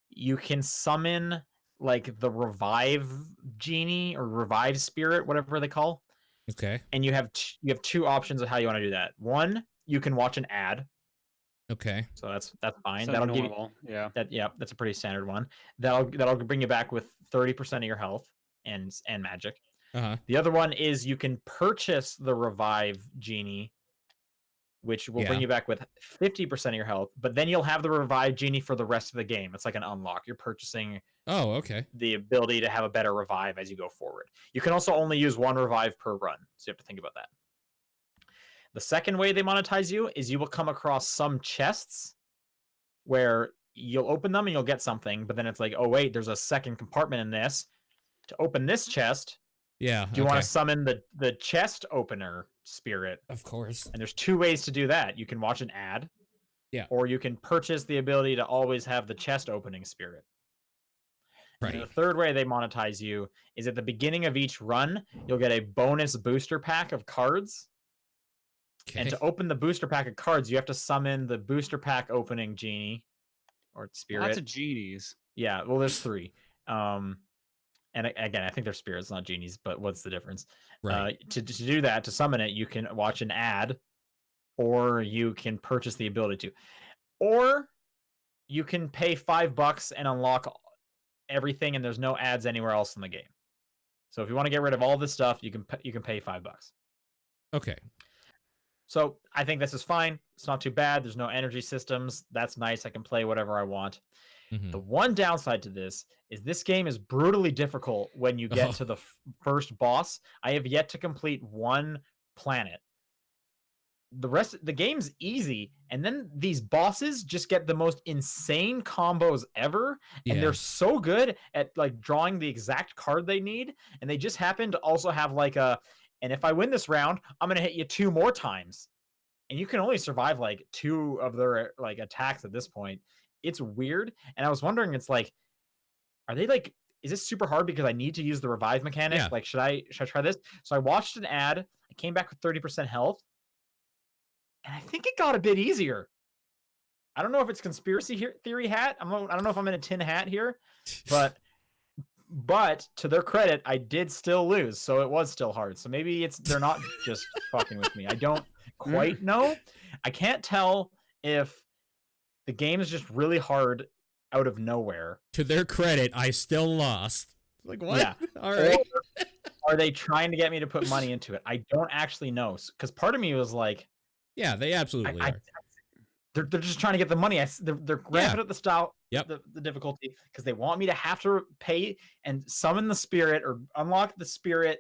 you can summon like the revive genie or revive spirit, whatever they call. Okay. And you have 2 options of how you want to do that. One, you can watch an ad. Okay. So that's fine. So That'll normal. give you, that's a pretty standard one. That'll bring you back with 30% of your health and magic. Uh-huh. The other one is you can purchase the revive genie, which will bring you back with 50% of your health, but then you'll have the revive genie for the rest of the game. It's like an unlock. You're purchasing the ability to have a better revive as you go forward. You can also only use 1 revive per run, so you have to think about that. The second way they monetize you is you will come across some chests where you'll open them and you'll get something, but then it's like, oh wait, there's a second compartment in this. To open this chest, do you want to summon the chest opener spirit? Of course. And there's 2 ways to do that. You can watch an ad, or you can purchase the ability to always have the chest opening spirit. Right. And the third way they monetize you is at the beginning of each run, you'll get a bonus booster pack of cards. Okay. And to open the booster pack of cards, you have to summon the booster pack opening genie or spirit. Lots of genies. Yeah, well, there's 3. And again, I think they're spirits, not genies, but what's the difference? Right. To do that, to summon it, you can watch an ad, or you can purchase the ability to. Or you can pay $5 and unlock everything, and there's no ads anywhere else in the game. So if you want to get rid of all this stuff, you can pay $5. Okay. So I think this is fine. It's not too bad. There's no energy systems. That's nice. I can play whatever I want. Mm-hmm. The one downside to this game is brutally difficult when you get to the first boss. I have yet to complete 1 planet. the game's easy, and then these bosses just get the most insane combos ever, and they're so good at like drawing the exact card they need, and they just happen to also have like and if I win this round, I'm gonna hit you 2 more times, and you can only survive like 2 of their like attacks at this point. It's weird, and I was wondering, it's like, are they like, is this super hard because I need to use the revive mechanic? Yeah. Like, should I try this? So I watched an ad. I came back with 30% health, and I think it got a bit easier. I don't know if it's conspiracy theory hat. I don't know if I'm in a tin hat here, but to their credit, I did still lose, so it was still hard. So maybe they're not just fucking with me. I don't quite know. I can't tell if the game is just really hard out of nowhere. To their credit, I still lost. Like, what? Yeah. All right. Or are they trying to get me to put money into it? I don't actually know, because part of me was like, yeah, they absolutely are. They're just trying to get the money. They're ramping up the style, the difficulty, because they want me to have to pay and summon the spirit or unlock the spirit.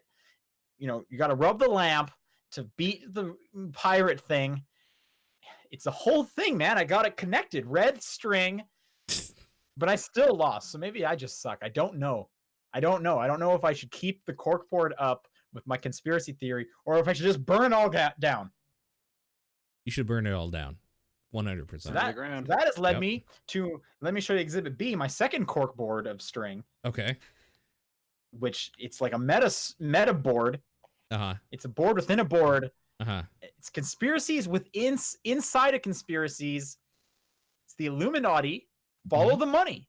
You know, you got to rub the lamp to beat the pirate thing. It's a whole thing, man. I got it connected, red string, but I still lost. So maybe I just suck. I don't know. I don't know if I should keep the corkboard up with my conspiracy theory, or if I should just burn it all down. You should burn it all down. 100%. So that has led me to, let me show you Exhibit B, my second corkboard of string. Okay. Which it's like a meta board. Uh-huh. It's a board within a board. Uh-huh. It's conspiracies inside of conspiracies. It's the Illuminati. Follow the money.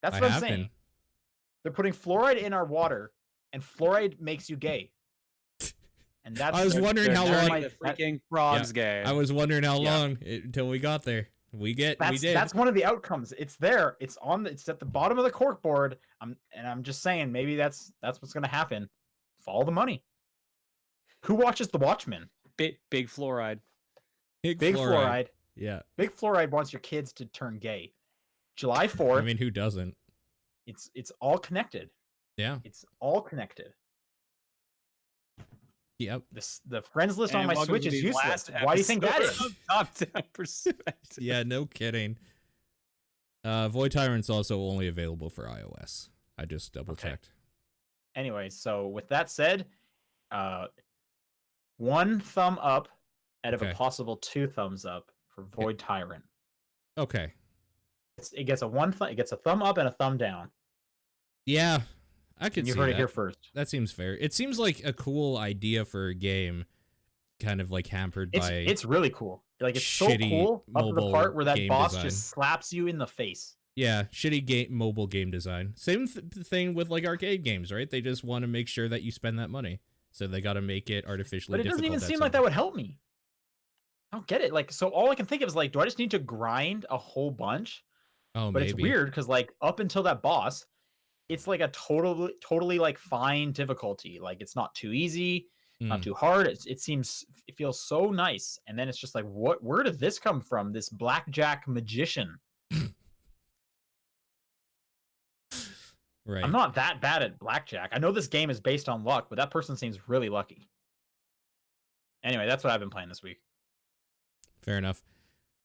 That's what I'm saying. They're putting fluoride in our water, and fluoride makes you gay. And that's, I was wondering how long the freaking frogs gay. I was wondering how long until we got there. We did. That's one of the outcomes. It's there. It's at the bottom of the corkboard. I'm just saying, maybe that's what's gonna happen. Follow the money. Who watches The Watchmen? Big fluoride. Big fluoride. Yeah. Big fluoride wants your kids to turn gay. July 4th. I mean, who doesn't? It's all connected. Yeah. It's all connected. Yep. The friends list on my Switch is useless. Why do you think that is? Top 10%. Yeah, no kidding. Void Tyrant's also only available for iOS. I just double checked. Anyway, so with that said, 1 thumb up out of a possible 2 thumbs up for Void Tyrant. Okay. It gets a thumb up and a thumb down. Yeah. I could see that. You heard it here first. That seems fair. It seems like a cool idea for a game, kind of like hampered by. It's really cool. Like, it's so cool up to the part where that boss design. just slaps you in the face. Yeah, shitty mobile game design. Same thing with like arcade games, right? They just want to make sure that you spend that money, so they got to make it artificially. But it doesn't even seem like that would help me. I don't get it. Like, so all I can think of is like, do I just need to grind a whole bunch? Oh, but maybe. It's weird because like up until that boss, it's like a totally like fine difficulty. Like, it's not too easy, not too hard. It feels so nice. And then it's just like, where did this come from? This blackjack magician. Right. I'm not that bad at blackjack. I know this game is based on luck, but that person seems really lucky. Anyway, that's what I've been playing this week. Fair enough.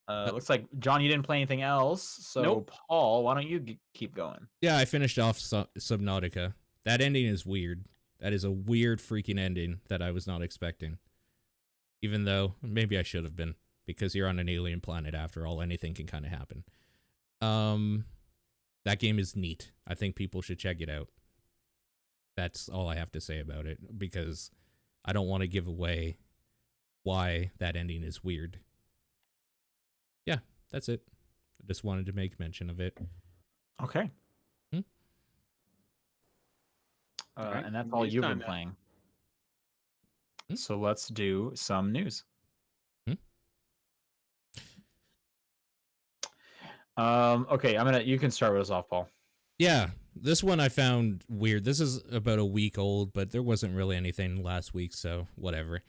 Looks like, John, you didn't play anything else. So, nope. Paul, why don't you keep going? Yeah, I finished off Subnautica. That ending is weird. That is a weird freaking ending that I was not expecting. Even though maybe I should have been, because you're on an alien planet after all. Anything can kind of happen. That game is neat. I think people should check it out. That's all I have to say about it, because I don't want to give away why that ending is weird. Yeah, that's it. I just wanted to make mention of it. Okay. Right. And that's all you've been playing. So let's do some news. Okay, you can start with us off, Paul. Yeah, this one I found weird. This is about a week old, but there wasn't really anything last week, so whatever.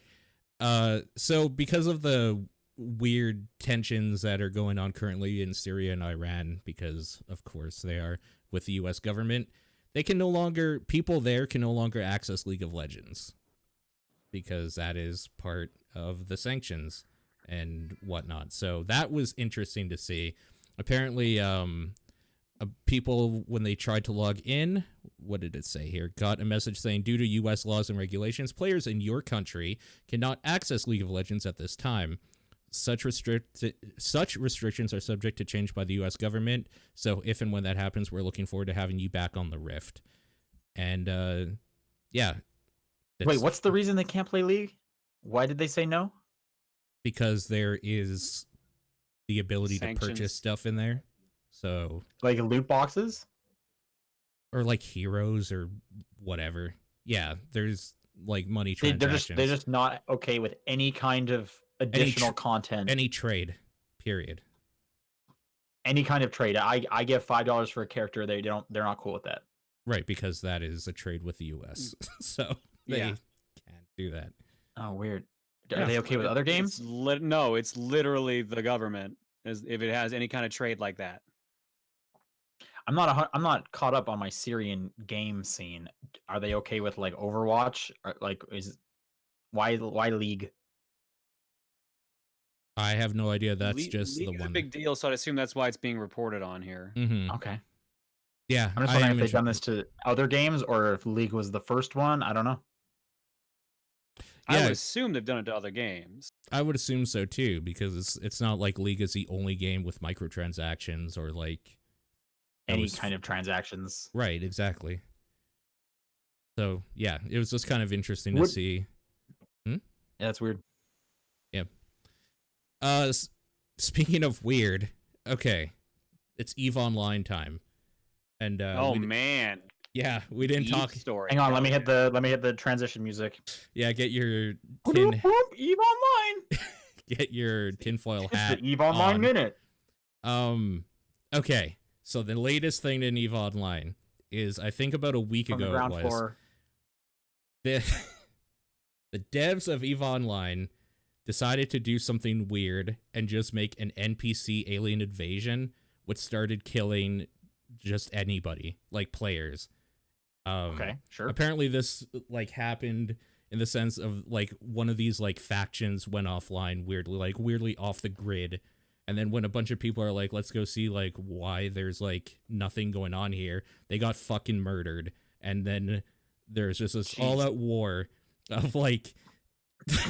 So because of the weird tensions that are going on currently in Syria and Iran, because of course they are with the US government, people there can no longer access League of Legends, because that is part of the sanctions. and whatnot. So that was interesting to see. Apparently, people, when they tried to log in, what did it say here? Got a message saying, due to U.S. laws and regulations, players in your country cannot access League of Legends at this time. Such restrictions are subject to change by the U.S. government. So if and when that happens, we're looking forward to having you back on the Rift. And yeah. Wait, what's the reason they can't play League? Why did they say no? Because there is the ability Sanctions. to purchase stuff in there. So like loot boxes? Or like heroes or whatever. Yeah, there's like money transactions. They're just not okay with any kind of additional content. Any trade, period. Any kind of trade. I give $5 for a character. They're not cool with that. Right, because that is a trade with the US. So they can't do that. Oh, weird. Are they okay with other games? No, it's literally the government if it has any kind of trade like that. I'm not caught up on my Syrian game scene. Are they okay with like Overwatch? Or, like, why League? I have no idea. That's League just the one. A big deal, so I'd assume that's why it's being reported on here. Mm-hmm. Okay. Yeah, I'm just wondering if they've done this to other games or if League was the first one. I don't know. Yeah, I would assume they've done it to other games. I would assume so too, because it's not like League is the only game with microtransactions or like any kind of transactions. Right, exactly. So yeah, it was just kind of interesting to see. Yeah, that's weird. Yeah. Speaking of weird, okay, it's EVE Online time, and man, yeah, we didn't talk. Story. Hang on, let me hit the transition music. Yeah, get your EVE Online. Get your tinfoil hat. It's the EVE Online minute. Okay, so the latest thing in EVE Online is, I think about a week ago, it was the devs of EVE Online decided to do something weird and just make an NPC alien invasion, which started killing just anybody, like players. Okay, sure. Apparently this like happened in the sense of like one of these like factions went offline weirdly off the grid, and then when a bunch of people are like, let's go see like why there's like nothing going on here, they got fucking murdered, and then there's just this all-out war of like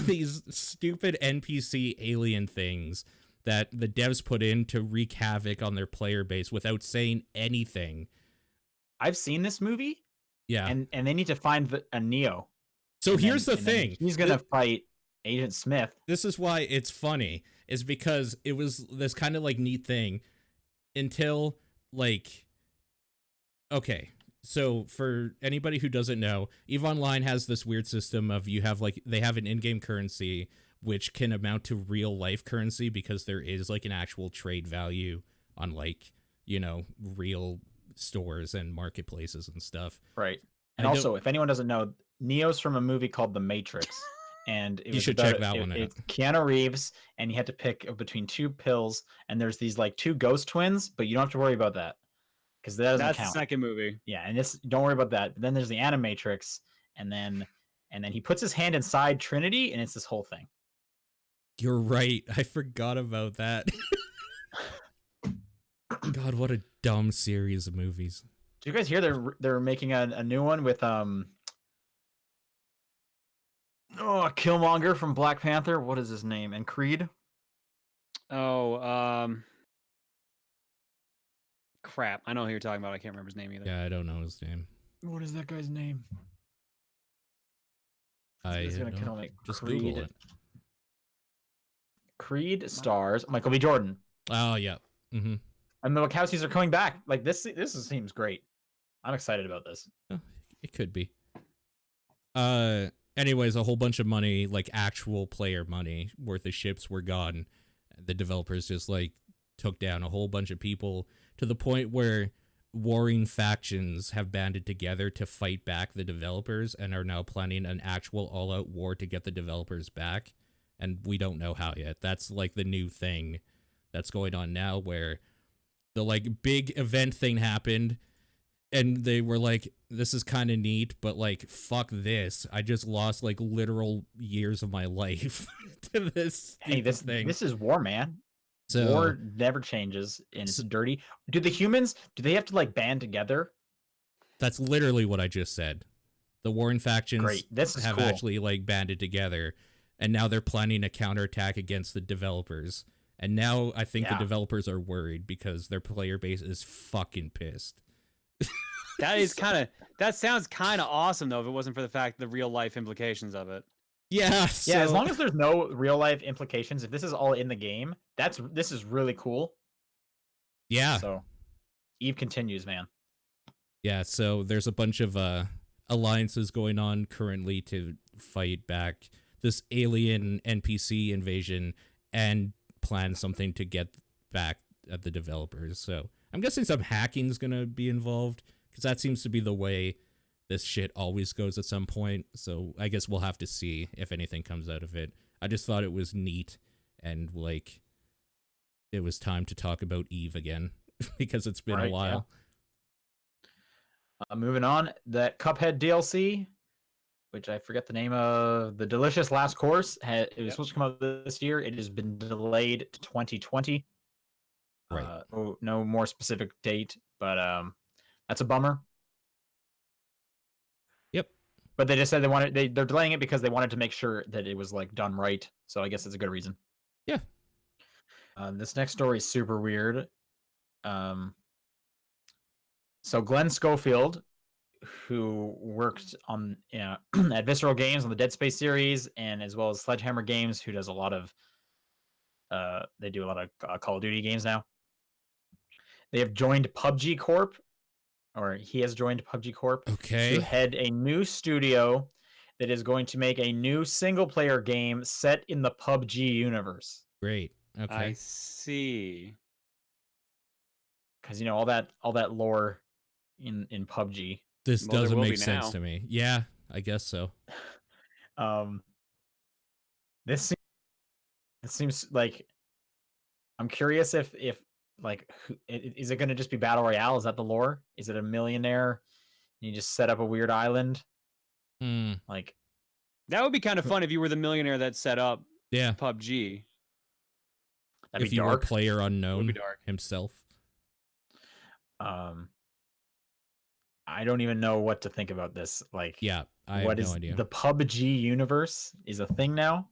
these stupid NPC alien things that the devs put in to wreak havoc on their player base without saying anything. I've seen this movie. Yeah. And they need to find a Neo. So here's the thing. He's going to fight Agent Smith. This is why it's funny, is because it was this kind of like neat thing until like, okay. So for anybody who doesn't know, EVE Online has this weird system of they have an in-game currency which can amount to real life currency because there is like an actual trade value on like, real stores and marketplaces and stuff. Right. And also, if anyone doesn't know, Neo's from a movie called The Matrix. And you should check that one out. It's Keanu Reeves, and you had to pick between two pills, and there's these like two ghost twins, but you don't have to worry about that. Because that doesn't count. That's the second movie. Yeah, and don't worry about that. But then there's the Animatrix, and then he puts his hand inside Trinity, and it's this whole thing. You're right. I forgot about that. God, what a dumb series of movies. Do you guys hear they're making a new one with Killmonger from Black Panther? What is his name? And Creed? Crap. I know who you're talking about. I can't remember his name either. Yeah, I don't know his name. What is that guy's name? Just Creed. Google it. Creed stars Michael B. Jordan. Oh, yeah. Mm-hmm. And the Wachowskis are coming back. Like this seems great. I'm excited about this. It could be. Anyways, a whole bunch of money, like actual player money worth of ships were gone. The developers just like took down a whole bunch of people to the point where warring factions have banded together to fight back the developers and are now planning an actual all-out war to get the developers back. And we don't know how yet. That's like the new thing that's going on now, where the like big event thing happened, and they were like, this is kind of neat, but like, fuck this. I just lost like literal years of my life to this Hey, stupid thing. this is war, man. So, war never changes, and it's dirty. Do the humans, do they have to like band together? That's literally what I just said. The warring factions have cool. actually like banded together, and now they're planning a counterattack against the developers. And now I think the developers are worried because their player base is fucking pissed. That sounds kind of awesome though if it wasn't for the fact the real life implications of it. Yeah, yeah. As long as there's no real life implications, if this is all in the game, this is really cool. Yeah. So, Eve continues, man. Yeah. So there's a bunch of alliances going on currently to fight back this alien NPC invasion and plan something to get back at the developers. So I'm guessing some hacking is gonna be involved, because that seems to be the way this shit always goes at some point. So I guess we'll have to see if anything comes out of it. I just thought it was neat, and like it was time to talk about Eve again because it's been a while. Yeah. Moving on, that Cuphead DLC, which I forget the name of, the Delicious Last Course, it was supposed to come out this year. It has been delayed to 2020. Right. No more specific date, but that's a bummer. Yep. But they just said they're delaying it because they wanted to make sure that it was like done right. So I guess it's a good reason. Yeah. This next story is super weird. So Glenn Schofield, who worked on at Visceral Games on the Dead Space series, and as well as Sledgehammer Games, who does a lot of they do a lot of Call of Duty games now. They have joined PUBG Corp, or he has joined PUBG Corp, to head a new studio that is going to make a new single-player game set in the PUBG universe. Great. Okay. I see. Because all that lore in PUBG. This doesn't make sense to me. Yeah, I guess so. This seems like, I'm curious if like, is it going to just be battle royale? Is that the lore? Is it a millionaire and you just set up a weird island? Like, that would be kind of fun if you were the millionaire that set up PUBG. That'd if be you dark. were player unknown himself. I don't even know what to think about this. Like, yeah, I have no idea. The PUBG universe is a thing now.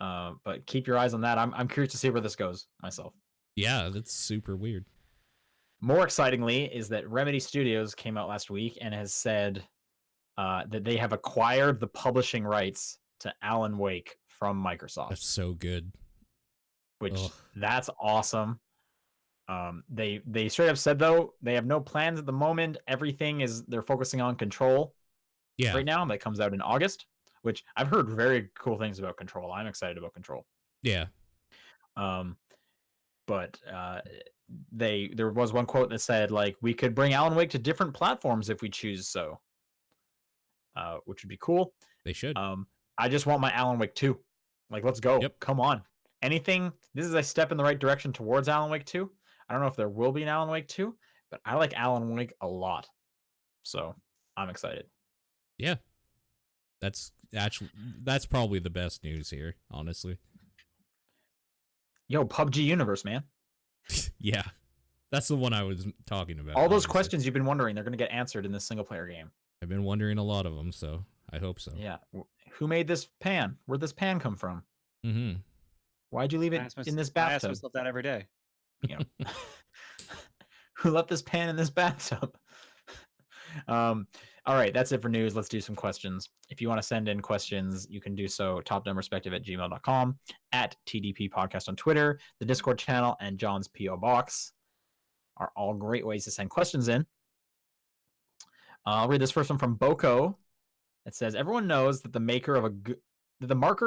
But keep your eyes on that. I'm curious to see where this goes myself. Yeah, that's super weird. More excitingly is that Remedy Studios came out last week and has said that they have acquired the publishing rights to Alan Wake from Microsoft. That's so good. That's awesome. They straight up said, though, they have no plans at the moment. They're focusing on Control right now. That comes out in August, which I've heard very cool things about Control. I'm excited about Control. Yeah. But there was one quote that said, like, we could bring Alan Wake to different platforms if we choose so, which would be cool. They should. I just want my Alan Wake 2. Like, let's go. Yep. Come on. Anything. This is a step in the right direction towards Alan Wake 2. I don't know if there will be an Alan Wake 2, but I like Alan Wake a lot. So I'm excited. Yeah. That's probably the best news here, honestly. Yo, PUBG Universe, man. Yeah. That's the one I was talking about. All those questions you've been wondering, they're going to get answered in this single player game. I've been wondering a lot of them, so I hope so. Yeah. Who made this pan? Where'd this pan come from? Mm-hmm. Why'd you leave it in this bathtub? I ask myself that every day. Who left this pan in this bathtub? All right, that's it for news. Let's do some questions. If you want to send in questions, you can do so topdownperspective@gmail.com, at TDP Podcast on Twitter, the Discord channel, and John's P.O. Box are all great ways to send questions in. I'll read this first one from Boko. It says, everyone knows that the marker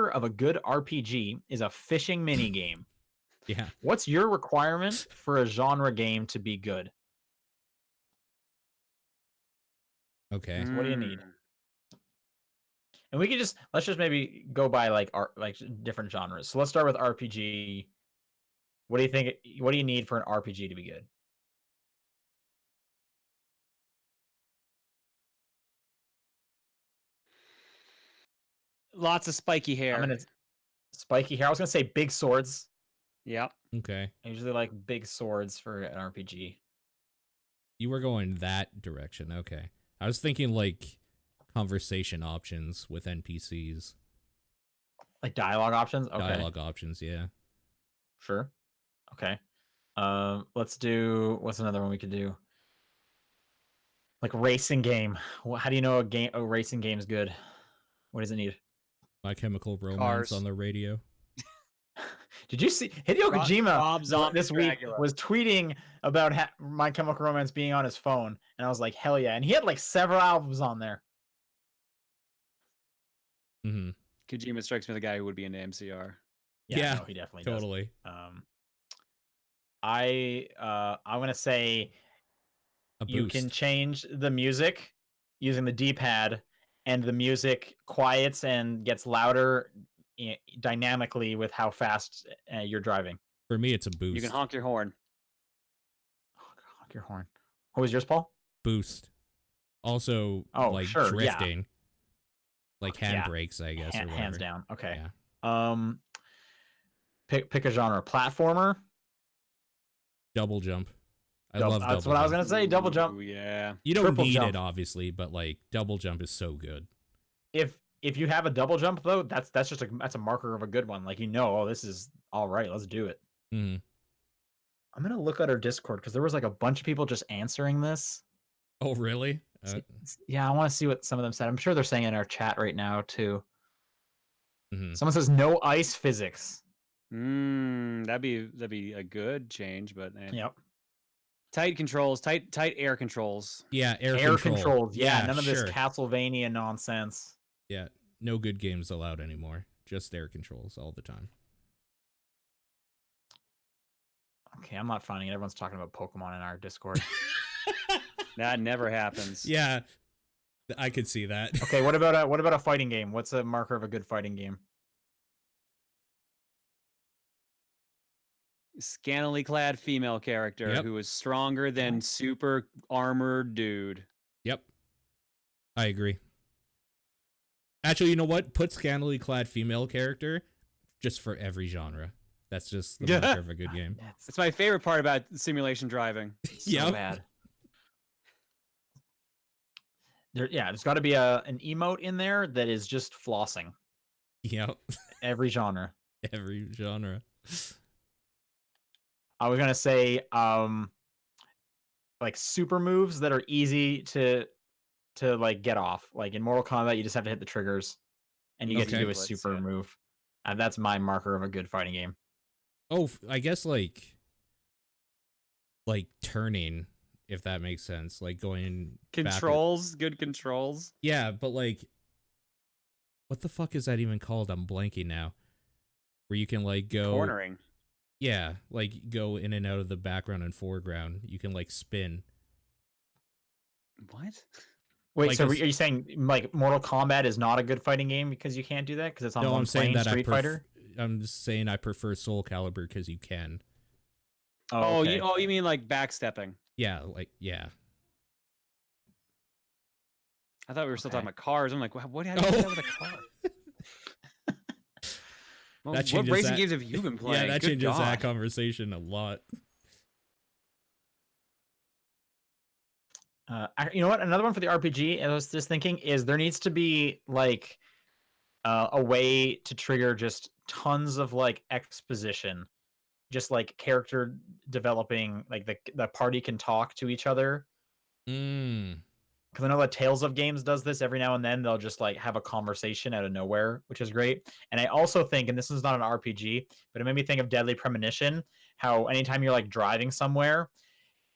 of a good RPG is a fishing mini game. Yeah. What's your requirement for a genre game to be good? Okay. What do you need? And we can let's just maybe go by like different genres. So let's start with RPG. What do you think? What do you need for an RPG to be good? Lots of spiky hair. I'm gonna spiky hair. I was gonna say big swords. Yep. Okay. I usually like big swords for an RPG. You were going that direction. Okay. I was thinking like conversation options with NPCs. Like dialogue options? Okay. Dialogue options, yeah. Sure. Okay. Let's do, what's another one we could do? Like racing game. How do you know a racing game is good? What does it need? My Chemical Romance Cars. on the radio. Did you see Hideo Kojima Rob Zombie this week Dracula. was tweeting about My Chemical Romance being on his phone, and I was like, hell yeah! And he had like several albums on there. Mm-hmm. Kojima strikes me the guy who would be into MCR. Yeah, no, he definitely totally. does. I'm gonna say you can change the music using the D-pad, and the music quiets and gets louder dynamically with how fast you're driving. For me, it's a boost. You can honk your horn. Honk your horn. What was yours, Paul? Boost. Also, like sure, drifting. Yeah. Like handbrakes, I guess. Or hands down. Okay. Yeah. Pick a genre. Platformer. Double jump. I love double That's what jump. I was gonna say. Double jump. Ooh, yeah. You don't Triple need jump. it, obviously, but like double jump is so good. If you have a double jump though, that's just a marker of a good one. Like this is all right. Let's do it. Mm-hmm. I'm gonna look at our Discord because there was like a bunch of people just answering this. Oh, really? Yeah, I want to see what some of them said. I'm sure they're saying in our chat right now too. Mm-hmm. Someone says no ice physics. That'd be a good change, but Yep. Tight controls, tight air controls. Yeah, air controls. Yeah, none of sure. this Castlevania nonsense. Yeah, no good games allowed anymore. Just air controls all the time. Okay, I'm not finding it. Everyone's talking about Pokemon in our Discord. That never happens. Yeah, I could see that. Okay, what about a fighting game? What's a marker of a good fighting game? Scantily clad female character who is stronger than super armored dude. Yep. I agree. Actually, you know what? Put scantily clad female character just for every genre. That's just the marker of a good game. That's my favorite part about simulation driving. So bad. There's got to be an emote in there that is just flossing. Yep. Every genre. Every genre. I was gonna say, like super moves that are easy to like get off. Like in Mortal Kombat, you just have to hit the triggers, and you get to do a super move. And that's my marker of a good fighting game. Oh, I guess like turning, if that makes sense. Like going controls, good controls. Yeah, but like, what the fuck is that even called? I'm blanking now. Where you can like go cornering. Yeah, like go in and out of the background and foreground. You can like spin. What? Wait, like so are you saying like Mortal Kombat is not a good fighting game because you can't do that because it's on one plane? Street Fighter. I'm just saying I prefer Soul Calibur because you can. Oh, okay. You mean like backstepping? Yeah, like yeah. I thought we were still talking about cars. I'm like, what do you do with a car? Well, what racing games have you been playing? Yeah, that changes that conversation a lot. You know what? Another one for the RPG, I was just thinking, is there needs to be like a way to trigger just tons of like exposition, just like character developing, like the party can talk to each other. Because I know that Tales of Games does this every now and then. They'll just like have a conversation out of nowhere, which is great. And I also think, and this is not an RPG, but it made me think of Deadly Premonition, how anytime you're like driving somewhere,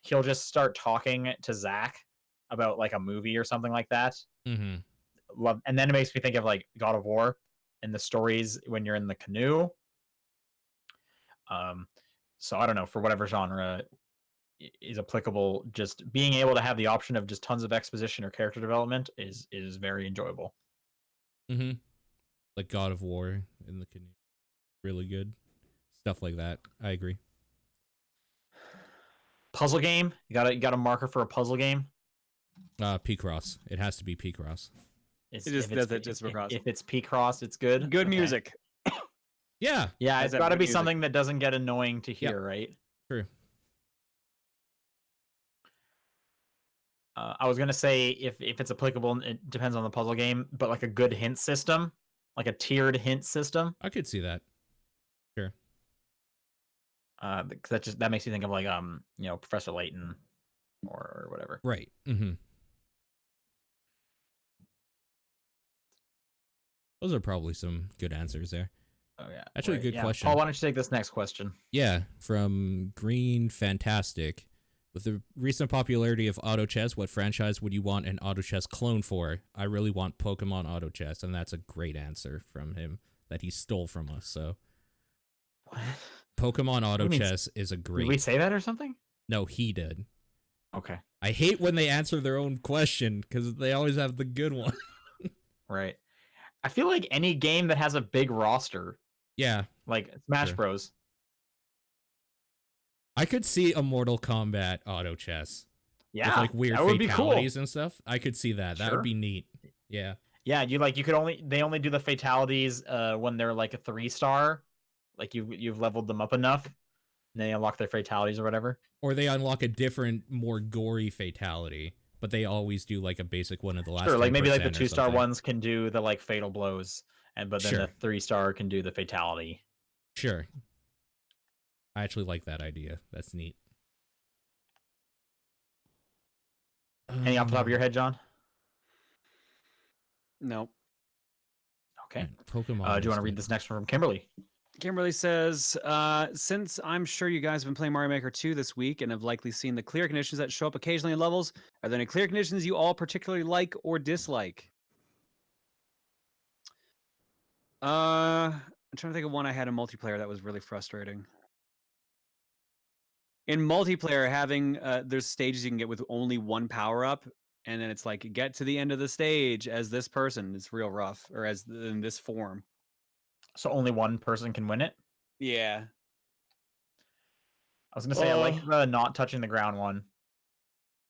he'll just start talking to Zach about like a movie or something like that. Mm-hmm. And then it makes me think of like God of War and the stories when you're in the canoe. So I don't know, for whatever genre is applicable, just being able to have the option of just tons of exposition or character development is very enjoyable. Mm-hmm. Like God of War in the canoe, really good stuff like that. I agree. Puzzle game, you got a marker for a puzzle game? P-Cross. It has to be P-Cross. It's, It just if it's does it just for cross. if it's Picross, it's good. Good Okay. music. Yeah. Yeah, Has it's that got to good be music. something that doesn't get annoying to hear, Yep. right? True. I was gonna say if it's applicable, it depends on the puzzle game, but like a good hint system, like a tiered hint system. I could see that. Sure. Because that makes you think of like Professor Layton or whatever. Right. Mm-hmm. Those are probably some good answers there. Oh yeah, Actually, right, good yeah. question. Paul, why don't you take this next question? Yeah, from Green Fantastic. With the recent popularity of auto chess, what franchise would you want an auto chess clone for? I really want Pokemon auto chess, and that's a great answer from him that he stole from us. So, What? Pokemon auto What do you mean, chess is a Did great. we say that or something? No, he did. Okay, I hate when they answer their own question because they always have the good one. right. I feel like any game that has a big roster, Yeah, like Smash Sure. Bros. I could see a Mortal Kombat auto chess Yeah, with like weird that would be cool. fatalities and stuff. I could see that. That Sure. would be neat. Yeah. Yeah, they only do the fatalities when they're like a 3-star, like you've leveled them up enough, and they unlock their fatalities or whatever. Or they unlock a different, more gory fatality, but they always do like a basic one of the last. Sure, like maybe like the 10% or 2-star something. ones can do the like fatal blows, but then Sure. the 3-star can do the fatality. Sure. I actually like that idea. That's neat. Any off the top of your head, John? No. Okay. Pokemon. Do you want to read this next one from Kimberly? Kimberly says, since I'm sure you guys have been playing Mario Maker 2 this week and have likely seen the clear conditions that show up occasionally in levels, are there any clear conditions you all particularly like or dislike? I'm trying to think of one I had in multiplayer that was really frustrating. In multiplayer, having there's stages you can get with only one power up, and then it's like get to the end of the stage as this person. It's real rough, or as in this form. So only one person can win it? Yeah. I was gonna say I like the not touching the ground one.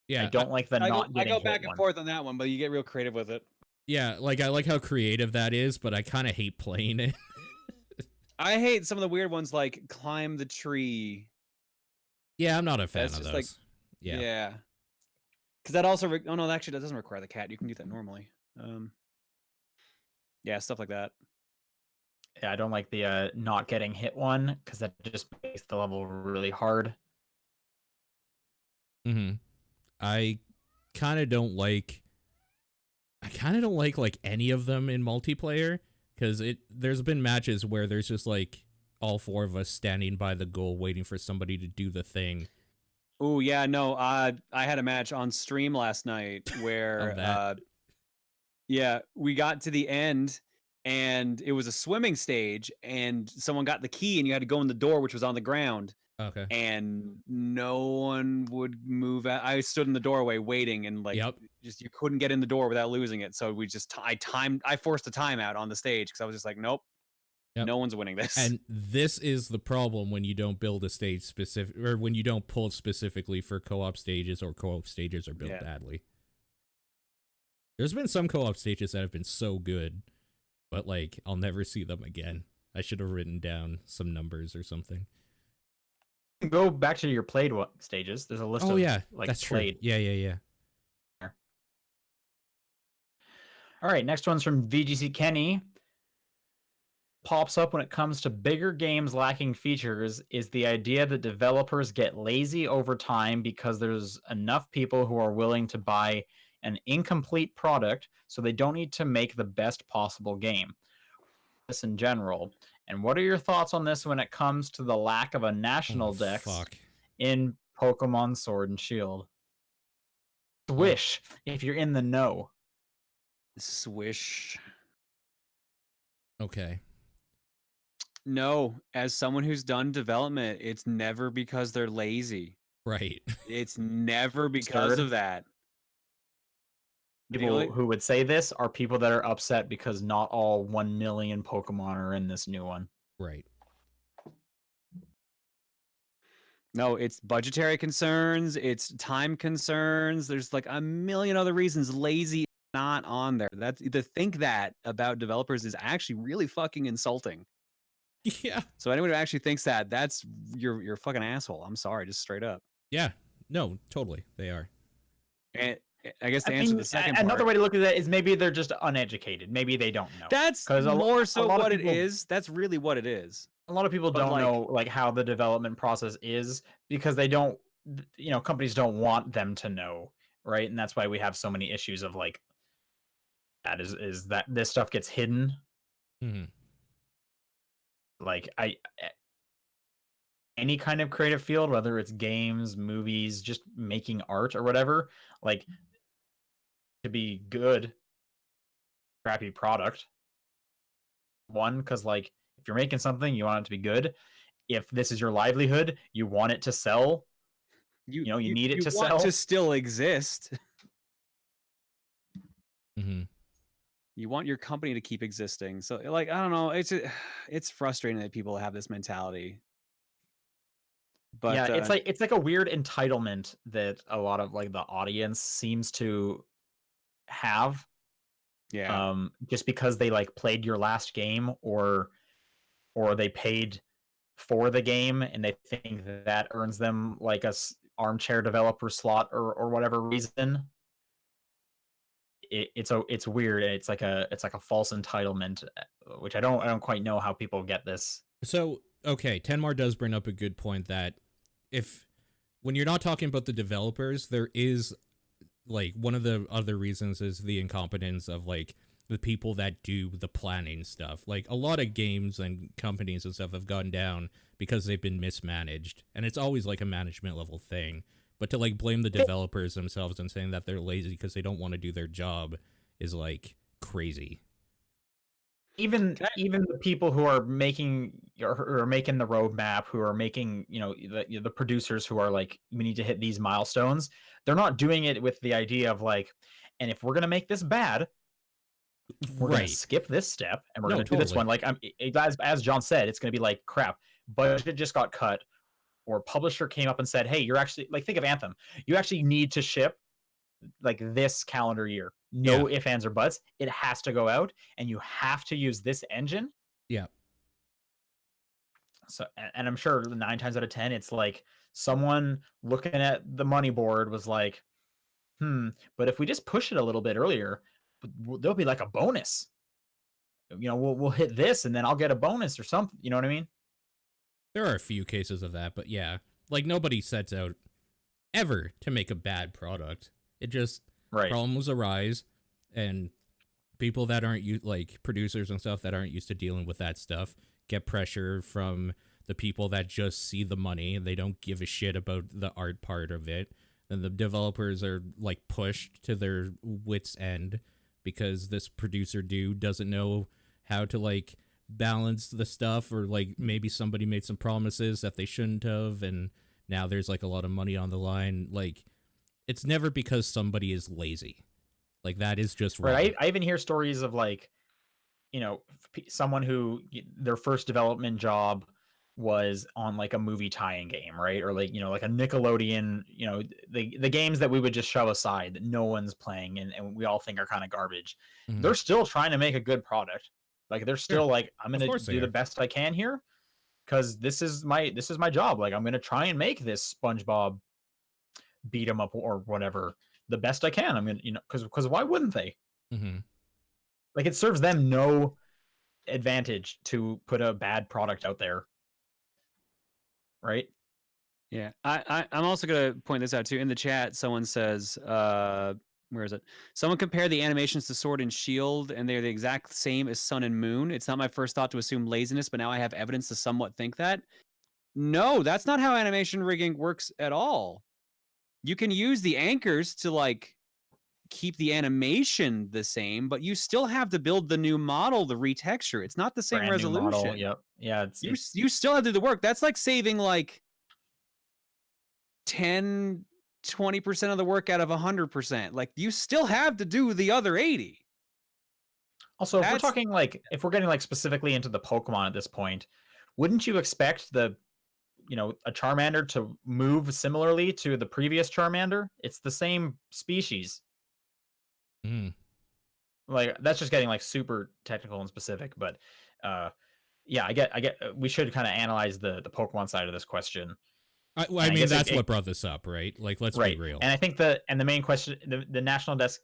Yeah. I don't like the not getting I go hit back and one. forth on that one, but you get real creative with it. Yeah, like I like how creative that is, but I kind of hate playing it. I hate some of the weird ones like climb the tree. Yeah, I'm not a fan That's of just those. like- yeah. Yeah. Because that also oh no, actually that doesn't require the cat. You can do that normally. Yeah, stuff like that. Yeah, I don't like the not getting hit one because that just makes the level really hard. Mm-hmm. I kind of don't like like any of them in multiplayer because there's been matches where there's just like all four of us standing by the goal waiting for somebody to do the thing. Oh yeah, no. I had a match on stream last night Of where that. yeah, we got to the end and it was a swimming stage and someone got the key and you had to go in the door which was on the ground Okay. and no one would move out. I stood in the doorway waiting and like Yep. just you couldn't get in the door without losing it. So we just I forced a timeout on the stage because I was just like, nope. Yep. No one's winning this. And this is the problem when you don't build a stage specific, or when you don't pull specifically for co-op stages, or co-op stages are built badly. There's been some co-op stages that have been so good, but like I'll never see them again. I should have written down some numbers or something. Go back to your played stages. There's a list of like that's played. true. Yeah. All right, next one's from VGC Kenny. Pops up when it comes to bigger games lacking features is the idea that developers get lazy over time because there's enough people who are willing to buy an incomplete product, so they don't need to make the best possible game. This in general. And what are your thoughts on this when it comes to the lack of a national dex in Pokemon Sword and Shield? Swish, if you're in the know. Swish. Okay. No, as someone who's done development, it's never because they're lazy. Right. It's never because of that. People who would say this are people that are upset because not all 1 million Pokemon are in this new one. Right. No, it's budgetary concerns, it's time concerns. There's like a million other reasons. Lazy not on there. That's to think that about developers is actually really fucking insulting. Yeah. So anyone who actually thinks that, that's you're a fucking asshole. I'm sorry, just straight up. Yeah. No, totally. They are. And I guess to I answer mean, the second another part, way to look at it is maybe they're just uneducated. Maybe they don't know. that's 'Cause more a so lot of what it people- is. That's really what it is. A lot of people But, don't like- know like how the development process is because they don't, companies don't want them to know, right? And that's why we have so many issues of like that is that this stuff gets hidden. Hmm. Like any kind of creative field, whether it's games, movies, just making art or whatever, like to be good, crappy product. One, because like if you're making something, you want it to be good. If this is your livelihood, you want it to sell. You need it to want sell. to still exist. Hmm. You want your company to keep existing. So like I don't know, it's frustrating that people have this mentality. But yeah, it's like a weird entitlement that a lot of like the audience seems to have. yeah. Just because they like played your last game or they paid for the game and they think that earns them like a armchair developer slot or whatever reason. It's weird. It's like a false entitlement, which I don't quite know how people get this. So, okay, Tenmar does bring up a good point that when you're not talking about the developers, there is like one of the other reasons is the incompetence of like the people that do the planning stuff. Like a lot of games and companies and stuff have gone down because they've been mismanaged, and it's always like a management level thing. But to like blame the developers themselves and saying that they're lazy because they don't want to do their job is like crazy. Even the people who are making the roadmap, who are making the producers who are like, we need to hit these milestones, they're not doing it with the idea of like, and if we're gonna make this bad, we're gonna skip this step and we're gonna do this one. Like as John said, it's gonna be like crap. Budget just got cut, or publisher came up and said, hey, you're actually like, think of Anthem. You actually need to ship like this calendar year. No ifs, ands, or buts. It has to go out, and you have to use this engine. Yeah. So, and I'm sure 9 times out of 10, it's like someone looking at the money board was like, but if we just push it a little bit earlier, there'll be like a bonus. We'll hit this, and then I'll get a bonus or something. You know what I mean? There are a few cases of that, but yeah, like nobody sets out ever to make a bad product. It just problems arise, and people that aren't like producers and stuff that aren't used to dealing with that stuff get pressure from the people that just see the money and they don't give a shit about the art part of it. And the developers are like pushed to their wits' end because this producer dude doesn't know how to like balance the stuff, or like maybe somebody made some promises that they shouldn't have, and now there's like a lot of money on the line. Like, it's never because somebody is lazy. Like, that is just wrong. Right. I even hear stories of like, someone who their first development job was on like a movie tie-in game, right? Or like, like a Nickelodeon, the games that we would just shove aside that no one's playing and we all think are kind of garbage. Mhm. They're still trying to make a good product. Like they're still like, I'm going to do the best I can here because this is my job. Like I'm going to try and make this SpongeBob beat 'em up or whatever the best I can. I'm going to, because why wouldn't they? Mm-hmm. Like it serves them no advantage to put a bad product out there, right? Yeah, I'm also gonna point this out too. In the chat, someone says, where is it? Someone compared the animations to Sword and Shield, and they're the exact same as Sun and Moon. It's not my first thought to assume laziness, but now I have evidence to somewhat think that. No, that's not how animation rigging works at all. You can use the anchors to like keep the animation the same, but you still have to build the new model, the retexture. It's not the same Brand resolution. new model, yep. Yeah, you still have to do the work. That's like saving like 10, 20% of the work out of 100%. Like you still have to do the other 80. Also, if we're talking like, if we're getting like specifically into the Pokemon at this point, wouldn't you expect a Charmander to move similarly to the previous Charmander? It's the same species. Mm. like that's just getting like super technical and specific, but yeah, I get we should kind of analyze the Pokemon side of this question. I mean, that's what brought this up, right? Like, let's be real. And I think the main question, the national dex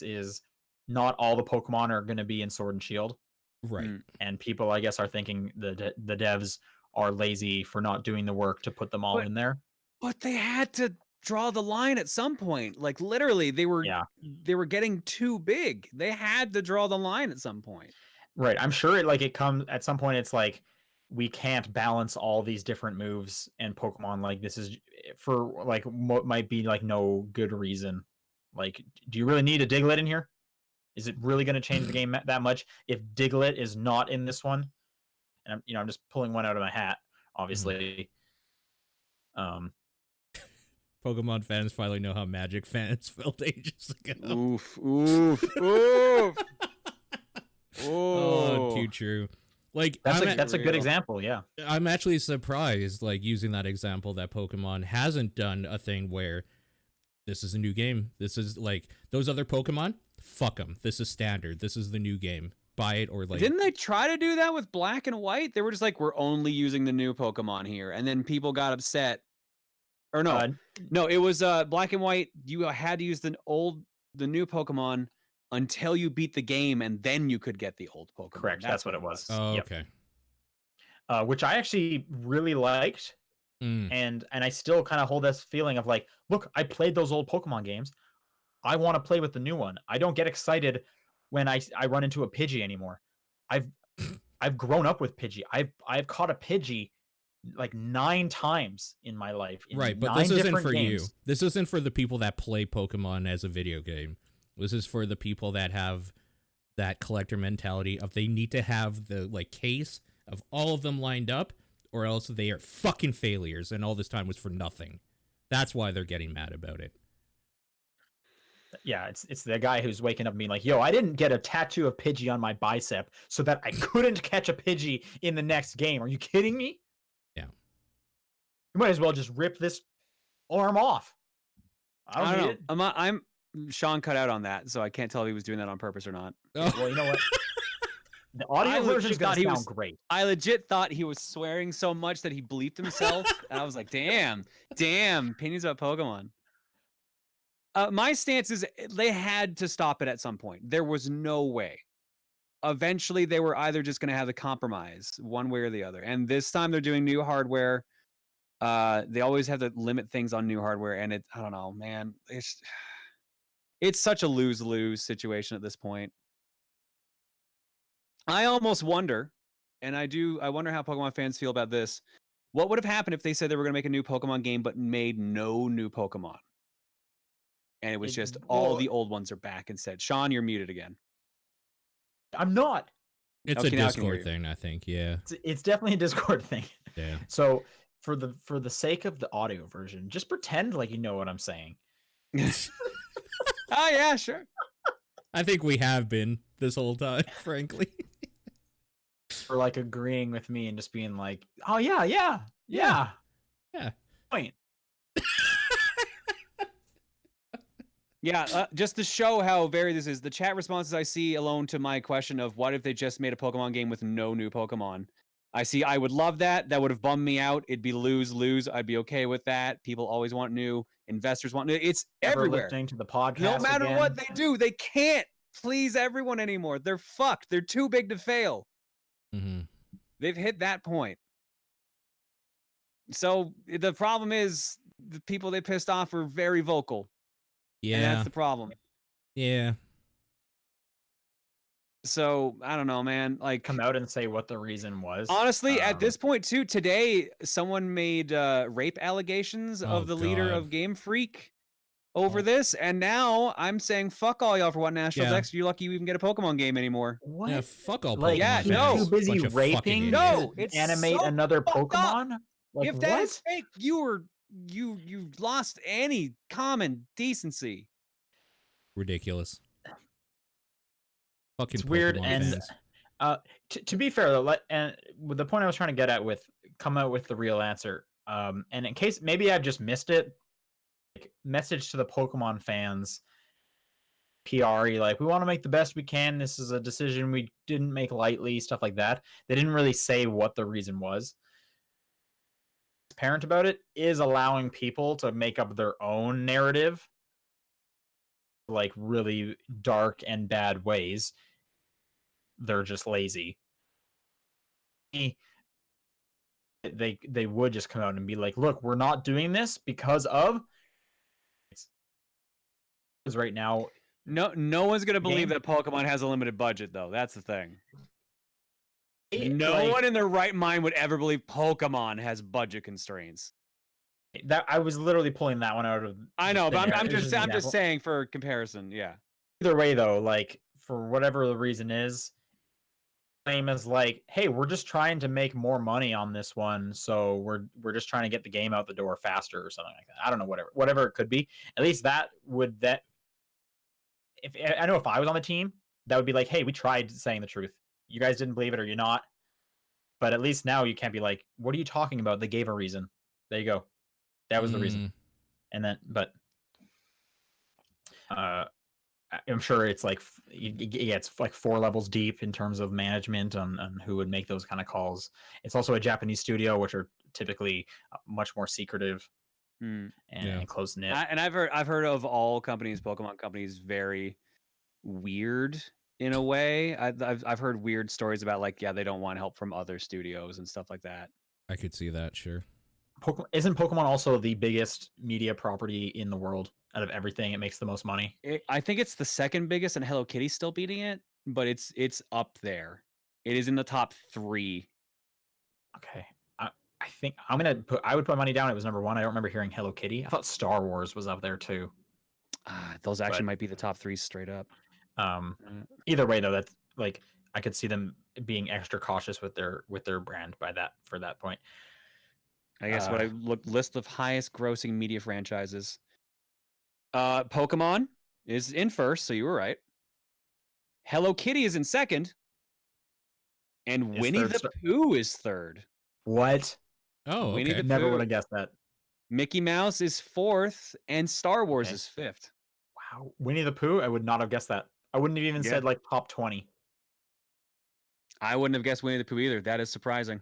is not all the Pokemon are going to be in Sword and Shield, right? And people, I guess, are thinking the devs are lazy for not doing the work to put them all in there. But they had to draw the line at some point. Like literally, they were getting too big. They had to draw the line at some point. Right. I'm sure it comes at some point. It's like we can't balance all these different moves and Pokemon. Like this is for like what might be like no good reason. Like, do you really need a Diglett in here? Is it really going to change the game that much if Diglett is not in this one? And I'm just pulling one out of my hat, obviously. Pokemon fans finally know how Magic fans felt ages ago. Oof, oof, oof. Oh, too true. Like that's a good example. Yeah, I'm actually surprised, like using that example, that Pokemon hasn't done a thing where this is a new game. This is like those other Pokemon. Fuck them. This is standard. This is the new game. Buy it or like. Didn't they try to do that with Black and White? They were just like, we're only using the new Pokemon here, and then people got upset. Or no, no, it was Black and White. You had to use the new Pokemon until you beat the game, and then you could get the old Pokemon. Correct. That's what it was. Oh, okay. Which I actually really liked, and I still kind of hold this feeling of like, look, I played those old Pokemon games. I want to play with the new one. I don't get excited when I run into a Pidgey anymore. I've grown up with Pidgey. I've caught a Pidgey like 9 times in my life. Right, but this isn't for you. This isn't for the people that play Pokemon as a video game. This is for the people that have that collector mentality of they need to have the like case of all of them lined up, or else they are fucking failures, and all this time was for nothing. That's why they're getting mad about it. Yeah, it's the guy who's waking up and being like, yo, I didn't get a tattoo of Pidgey on my bicep so that I couldn't catch a Pidgey in the next game. Are you kidding me? Yeah. You might as well just rip this arm off. I don't know. I'm Sean cut out on that, so I can't tell if he was doing that on purpose or not. Oh. Well, you know what? The audio version is going to sound great. I legit thought he was swearing so much that he bleeped himself, and I was like, damn, opinions about Pokemon. My stance is they had to stop it at some point. There was no way. Eventually, they were either just going to have the compromise one way or the other. And this time they're doing new hardware. They always have to limit things on new hardware. And I don't know, man. It's such a lose-lose situation at this point. I almost wonder, and I wonder how Pokemon fans feel about this. What would have happened if they said they were going to make a new Pokemon game but made no new Pokemon? And it was just all the old ones are back instead. Sean, you're muted again. I'm not. It's a Discord thing, I think. Yeah. It's definitely a Discord thing. Yeah. So for the sake of the audio version, just pretend like you know what I'm saying. Oh yeah, sure. I think we have been this whole time, frankly. For like agreeing with me and just being like, oh yeah. Point. Yeah, just to show how varied this is, the chat responses I see alone to my question of what if they just made a Pokemon game with no new Pokemon. I would love that. That would have bummed me out. It'd be lose-lose. I'd be okay with that. People always want new. Investors want new. It's everywhere. Listening to the podcast. No matter what they do, they can't please everyone anymore. They're fucked. They're too big to fail. Mm-hmm. They've hit that point. So the problem is the people they pissed off are very vocal. Yeah. And that's the problem. Yeah. So I don't know, man. Like, come out and say what the reason was. Honestly, at this point too, today someone made rape allegations of the leader of Game Freak over this, and now I'm saying fuck all y'all for what National Dex. You're lucky you even get a Pokemon game anymore. What? Yeah, fuck all. Like, Pokemon no, too busy raping. No, it's animate so another Pokemon. Like, if that is fake, you lost any common decency. Ridiculous. Fucking it's weird. Pokemon and to be fair though, and with the point I was trying to get at with come out with the real answer, and in case maybe I've just missed it, like, message to the Pokemon fans, PR, like, we want to make the best we can. This is a decision we didn't make lightly, stuff like that. They didn't really say what the reason was. Transparent about it is allowing people to make up their own narrative, like really dark and bad ways. They're just lazy. They would just come out and be like, look, we're not doing this because right now. No one's gonna believe Game? that Pokemon has a limited budget, though. That's the thing. No Like, one in their right mind would ever believe Pokemon has budget constraints. that I was literally pulling that one out of. I know, but I'm It's just an I'm just example. saying for comparison. Yeah. Either way, though, like, for whatever the reason is, claim is like, hey, we're just trying to make more money on this one, so we're just trying to get the game out the door faster or something like that. I don't know, whatever it could be. At least that if I know if I was on the team, that would be like, hey, we tried saying the truth. You guys didn't believe it, or you're not. But at least now you can't be like, what are you talking about? They gave a reason. There you go. That was the reason. And then, but I'm sure it's like, yeah, it's like 4 levels deep in terms of management on who would make those kind of calls. It's also a Japanese studio, which are typically much more secretive and close knit. And I've heard of all companies, Pokemon companies, very weird in a way. I've heard weird stories about, like, yeah, they don't want help from other studios and stuff like that. I could see that, sure. Isn't Pokemon also the biggest media property in the world? Out of everything, it makes the most money. I think it's the second biggest, and Hello Kitty's still beating it, but it's up there. It is in the top 3. Okay, I think I would put money down. It was number 1. I don't remember hearing Hello Kitty. I thought Star Wars was up there too. Those actually might be the top 3 straight up. Either way, though, that's like, I could see them being extra cautious with their brand for that point. I guess what I list of highest grossing media franchises. Pokemon is in first, so you were right. Hello Kitty is in second, and Winnie the Pooh is third. What? Oh, okay. Never would have guessed that. Mickey Mouse is 4th, and Star Wars is 5th. Wow, Winnie the Pooh, I would not have guessed that. I wouldn't have even said like top 20. I wouldn't have guessed Winnie the Pooh either. That is surprising.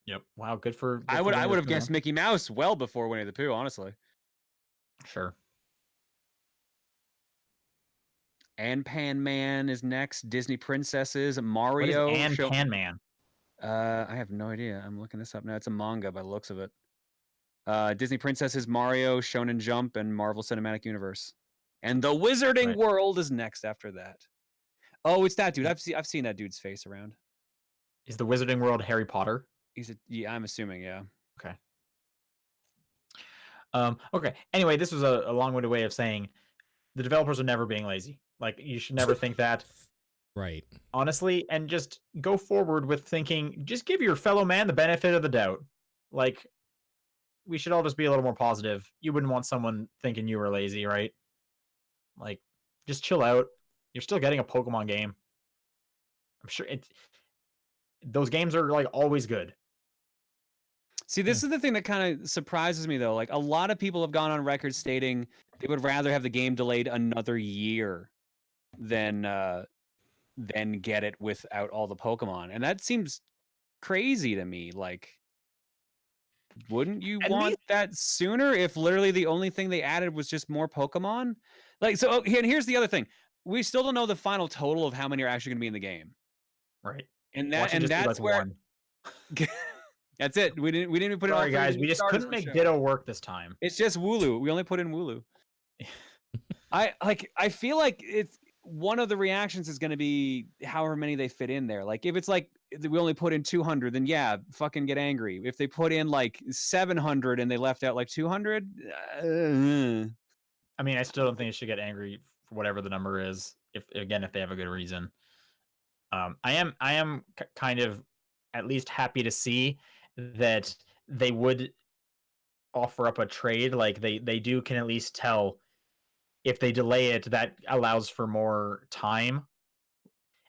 Yep. Wow, good for. I would have guessed Mickey Mouse well before Winnie the Pooh, honestly. Sure. And Pan Man is next. Disney Princesses, Mario. What is Pan Man? I have no idea. I'm looking this up now. It's a manga by the looks of it. Disney Princesses, Mario, Shonen Jump, and Marvel Cinematic Universe. And the Wizarding World is next after that. Oh, it's that dude. I've seen that dude's face around. Is the Wizarding World Harry Potter? Yeah, I'm assuming, yeah. Okay. Okay. Anyway, this was a long-winded way of saying the developers are never being lazy. Like, you should never think that. Right. Honestly, and just go forward with thinking, just give your fellow man the benefit of the doubt. Like, we should all just be a little more positive. You wouldn't want someone thinking you were lazy, right? Like, just chill out. You're still getting a Pokemon game. I'm sure those games are like always good. See, this is the thing that kind of surprises me, though. Like, a lot of people have gone on record stating they would rather have the game delayed another year than get it without all the Pokemon, and that seems crazy to me. Like, wouldn't you want that sooner if literally the only thing they added was just more Pokemon? Like, so, and here's the other thing: we still don't know the final total of how many are actually going to be in the game, right? And that's where. That's it. We didn't even put it on. Sorry, guys. We just couldn't make Ditto work this time. It's just Wooloo. We only put in Wooloo. I feel like it's one of the reactions is going to be however many they fit in there. Like, if it's like we only put in 200, then yeah, fucking get angry. If they put in like 700 and they left out like 200, I mean, I still don't think you should get angry for whatever the number is. If they have a good reason. I am kind of at least happy to see that they would offer up a trade. Like, they can at least tell if they delay it, that allows for more time,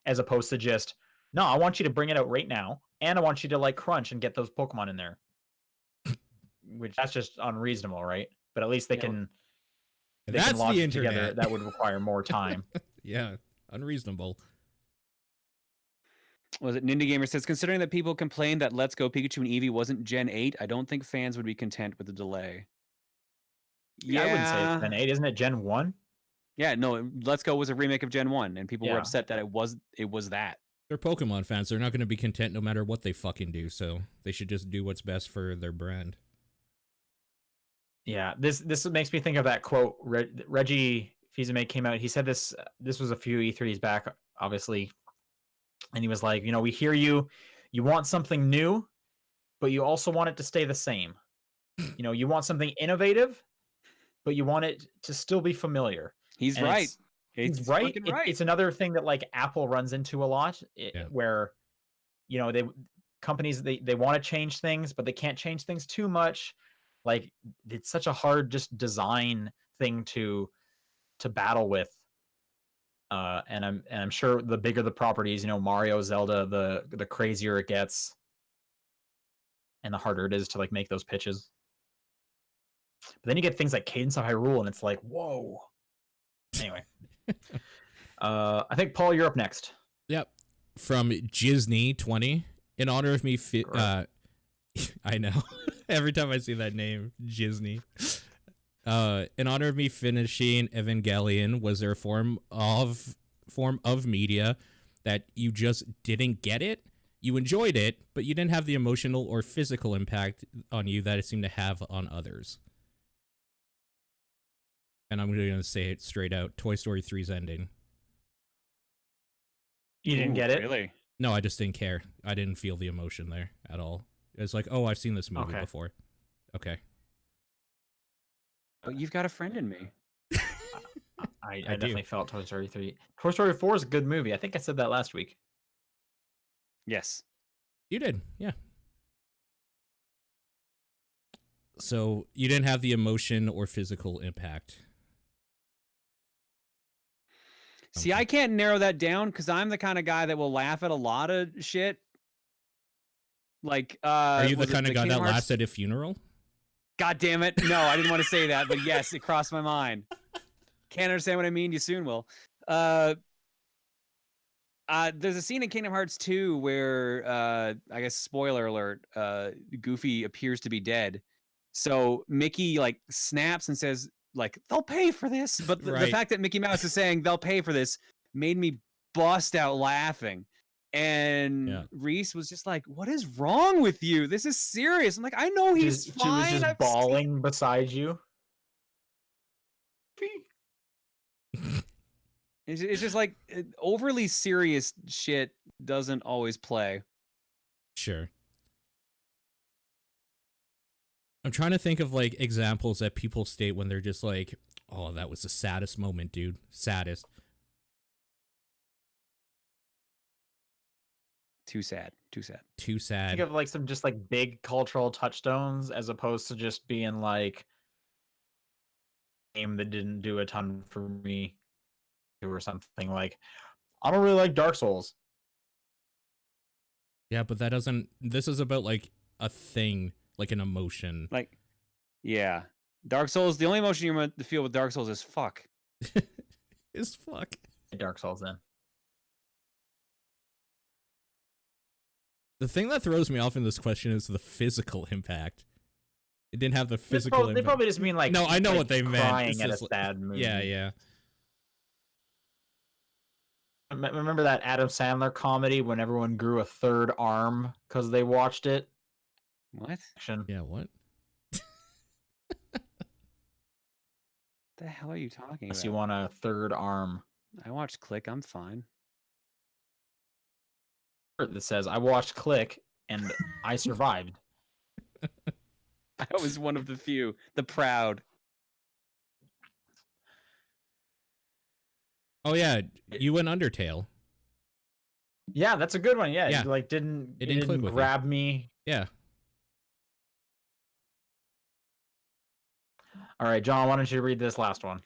as opposed to just, no, I want you to bring it out right now, and I want you to like crunch and get those Pokemon in there. Which, that's just unreasonable, right? But at least they can. That's launch the it together. internet. That would require more time. Yeah, unreasonable. Was it Nindy Gamer says, considering that people complained that Let's Go Pikachu and Eevee wasn't Gen 8, I don't think fans would be content with the delay. Yeah, I wouldn't say it's Gen 8. Isn't it Gen 1? Yeah, no, Let's Go was a remake of Gen 1, and people were Yeah. upset that it was that. They're Pokemon fans. They're not going to be content no matter what they fucking do, so they should just do what's best for their brand. Yeah, this makes me think of that quote. Reggie Fils-Aimé came out. He said this was a few E3s back, obviously, and he was like, you know, we hear you. You want something new, but you also want it to stay the same. You know, you want something innovative, but you want it to still be familiar. He's And right. He's right. fucking right. It's another thing that like Apple runs into a lot, Yeah. where, you know, companies they want to change things, but they can't change things too much. Like, it's such a hard just design thing to battle with. And I'm sure the bigger the properties, you know, Mario, Zelda, the crazier it gets, and the harder it is to like make those pitches. But then you get things like Cadence of Hyrule, and it's like, whoa. Anyway, I think Paul, you're up next. Yep. From Disney20, in honor of me, I know. Every time I see that name, Disney. In honor of me finishing Evangelion, was there a form of media that you just didn't get it? You enjoyed it, but you didn't have the emotional or physical impact on you that it seemed to have on others. And I'm going to say it straight out. Toy Story 3's ending. You didn't get it? Really? No, I just didn't care. I didn't feel the emotion there at all. It's like, oh, I've seen this movie before. Okay. But you've got a friend in me. I definitely felt Toy Story 3. Toy Story 4 is a good movie. I think I said that last week. Yes. You did, yeah. So you didn't have the emotion or physical impact. See, I can't narrow that down because I'm the kind of guy that will laugh at a lot of shit. Like, are you the kind of guy that laughs at a funeral? God damn it. No, I didn't want to say that, but yes, it crossed my mind. Can't understand what I mean. You soon will. There's a scene in Kingdom Hearts 2 where, I guess, spoiler alert, Goofy appears to be dead. So Mickey, like, snaps and says, like, they'll pay for this. But the fact that Mickey Mouse is saying they'll pay for this made me bust out laughing. And Reese was just like, what is wrong with you? This is serious. I'm like, I know he's fine. She was just bawling beside you. It's just like overly serious shit doesn't always play. Sure. I'm trying to think of like examples that people state when they're just like, oh, that was the saddest moment, dude. Saddest. Too sad. Too sad. Too sad. Think of like some just like big cultural touchstones as opposed to just being like game that didn't do a ton for me or something. Like, I don't really like Dark Souls. Yeah, but that doesn't. This is about like a thing, like an emotion. Like, yeah, Dark Souls. The only emotion you're meant to feel with Dark Souls is fuck. Is fuck. Dark Souls then. The thing that throws me off in this question is the physical impact. It didn't have the physical impact. They probably just mean like, no, I know like what they meant. Crying at a sad movie. Yeah, yeah. Remember that Adam Sandler comedy when everyone grew a third arm because they watched it? What? Yeah, what? The hell are you talking about? Unless you want a third arm. I watched Click. I'm fine. That says, I watched Click and I survived. I was one of the few. The proud. Oh yeah, you went Undertale. Yeah, that's a good one. Yeah, Yeah. It, like, It didn't click with grab me. Yeah. All right, John, why don't you read this last one?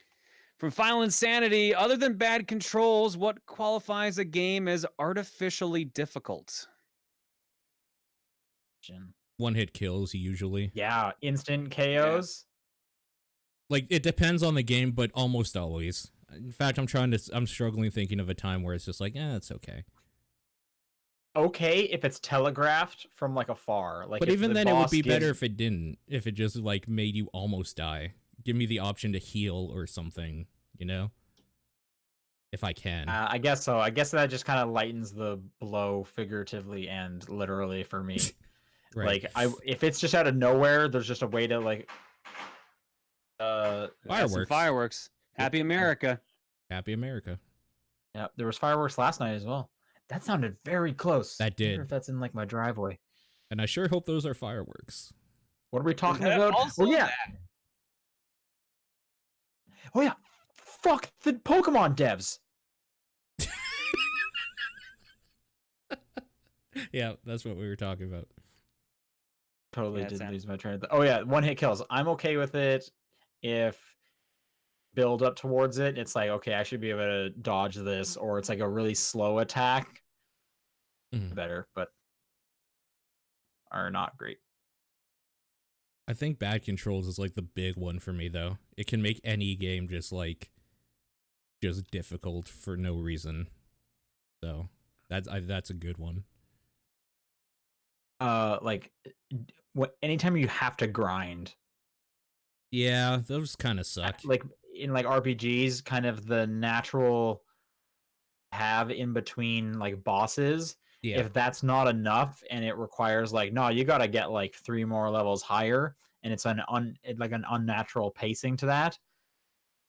From Final Insanity, other than bad controls, what qualifies a game as artificially difficult? One-hit kills usually. Yeah, instant KOs. Like, it depends on the game, but almost always. In fact, I'm struggling thinking of a time where it's just like, it's okay. Okay, if it's telegraphed from like afar, like But if even the then, it would boss be gives... better if it didn't. If it just like made you almost die. Give me the option to heal or something, you know? If I can. I guess so. I guess that just kind of lightens the blow figuratively and literally for me. Right. Like if it's just out of nowhere, there's just a way to like Some Fireworks. fireworks. Happy America. Happy America. Yeah, there was fireworks last night as well. That sounded very close. That I wonder did. if that's in like my driveway. And I sure hope those are fireworks. What are we talking about? Also Oh yeah. Oh yeah. Fuck the Pokemon devs. Yeah, that's what we were talking about. Totally Yeah, did Sam. lose my train of thought. Oh yeah, one hit kills. I'm okay with it if build up towards it. It's like, okay, I should be able to dodge this, or it's like a really slow attack. Better, but are not great. I think bad controls is like the big one for me though. It can make any game just difficult for no reason. So that's a good one. Like anytime you have to grind. Yeah, those kind of suck. Like in like RPGs, kind of the natural have in between like bosses. Yeah. If that's not enough and it requires like, no, you got to get like 3 more levels higher, and it's an unnatural pacing to that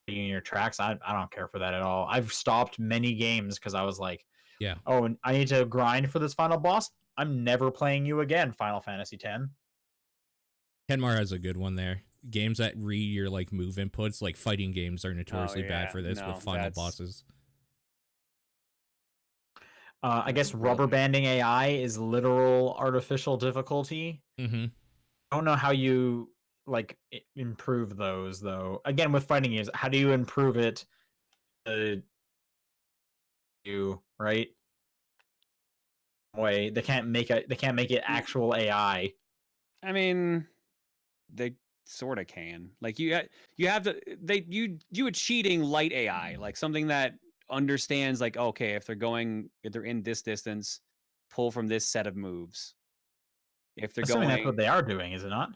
in your tracks. I don't care for that at all. I've stopped many games because I was like, Yeah. oh, I need to grind for this final boss. I'm never playing you again, Final Fantasy X. Kenmar has a good one there. Games that read your like move inputs, like fighting games, are notoriously bad for this with final bosses. I guess rubber banding AI is literal artificial difficulty. Mm-hmm. I don't know how you like improve those though. Again, with fighting games, how do you improve it? You right? Way they can't make it actual AI. I mean, they sort of can. Like you have to you a cheating light AI, like something that understands like, okay, if they're in this distance, pull from this set of moves. If they're Assuming going, that's what they are doing, is it not?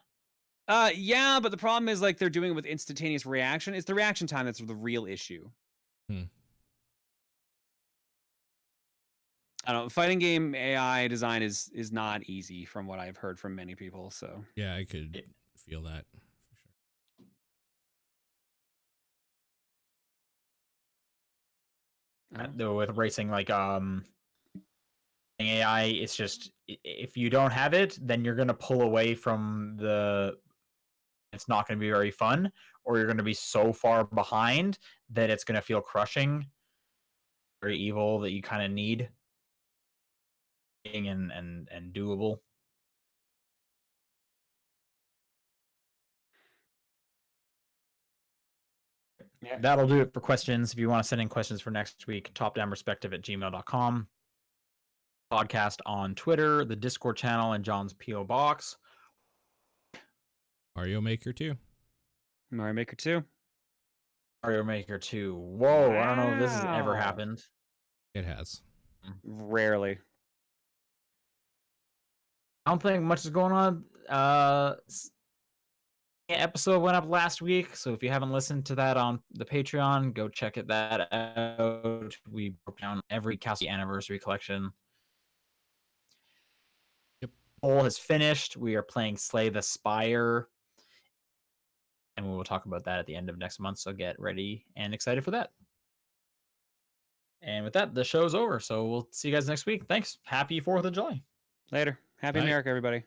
yeah, but the problem is like they're doing it with instantaneous reaction. It's the reaction time that's the real issue. I don't know. Fighting game AI design is not easy from what I've heard from many people. So yeah, I could feel that for sure. Though with racing, like AI, it's just if you don't have it, then you're gonna pull away from the. It's not gonna be very fun, or you're gonna be so far behind that it's gonna feel crushing, very evil that you kind of need, and doable. yeah. That'll do it for questions. If you want to send in questions for next week, topdownperspective@gmail.com. Podcast on Twitter, the Discord channel, and John's P.O. Box. Mario Maker 2. Mario Maker 2. Mario Maker 2. Whoa, I don't know if this has ever Wow. happened. It has. Rarely. I don't think much is going on. Episode went up last week, so if you haven't listened to that on the Patreon, go check that out. We broke down every Cassie Anniversary collection. Yep. Poll has finished. We are playing Slay the Spire, and we will talk about that at the end of next month, so get ready and excited for that. And with that, the show's over, so we'll see you guys next week. Thanks. Happy 4th of July. Later. Happy Bye. America, everybody.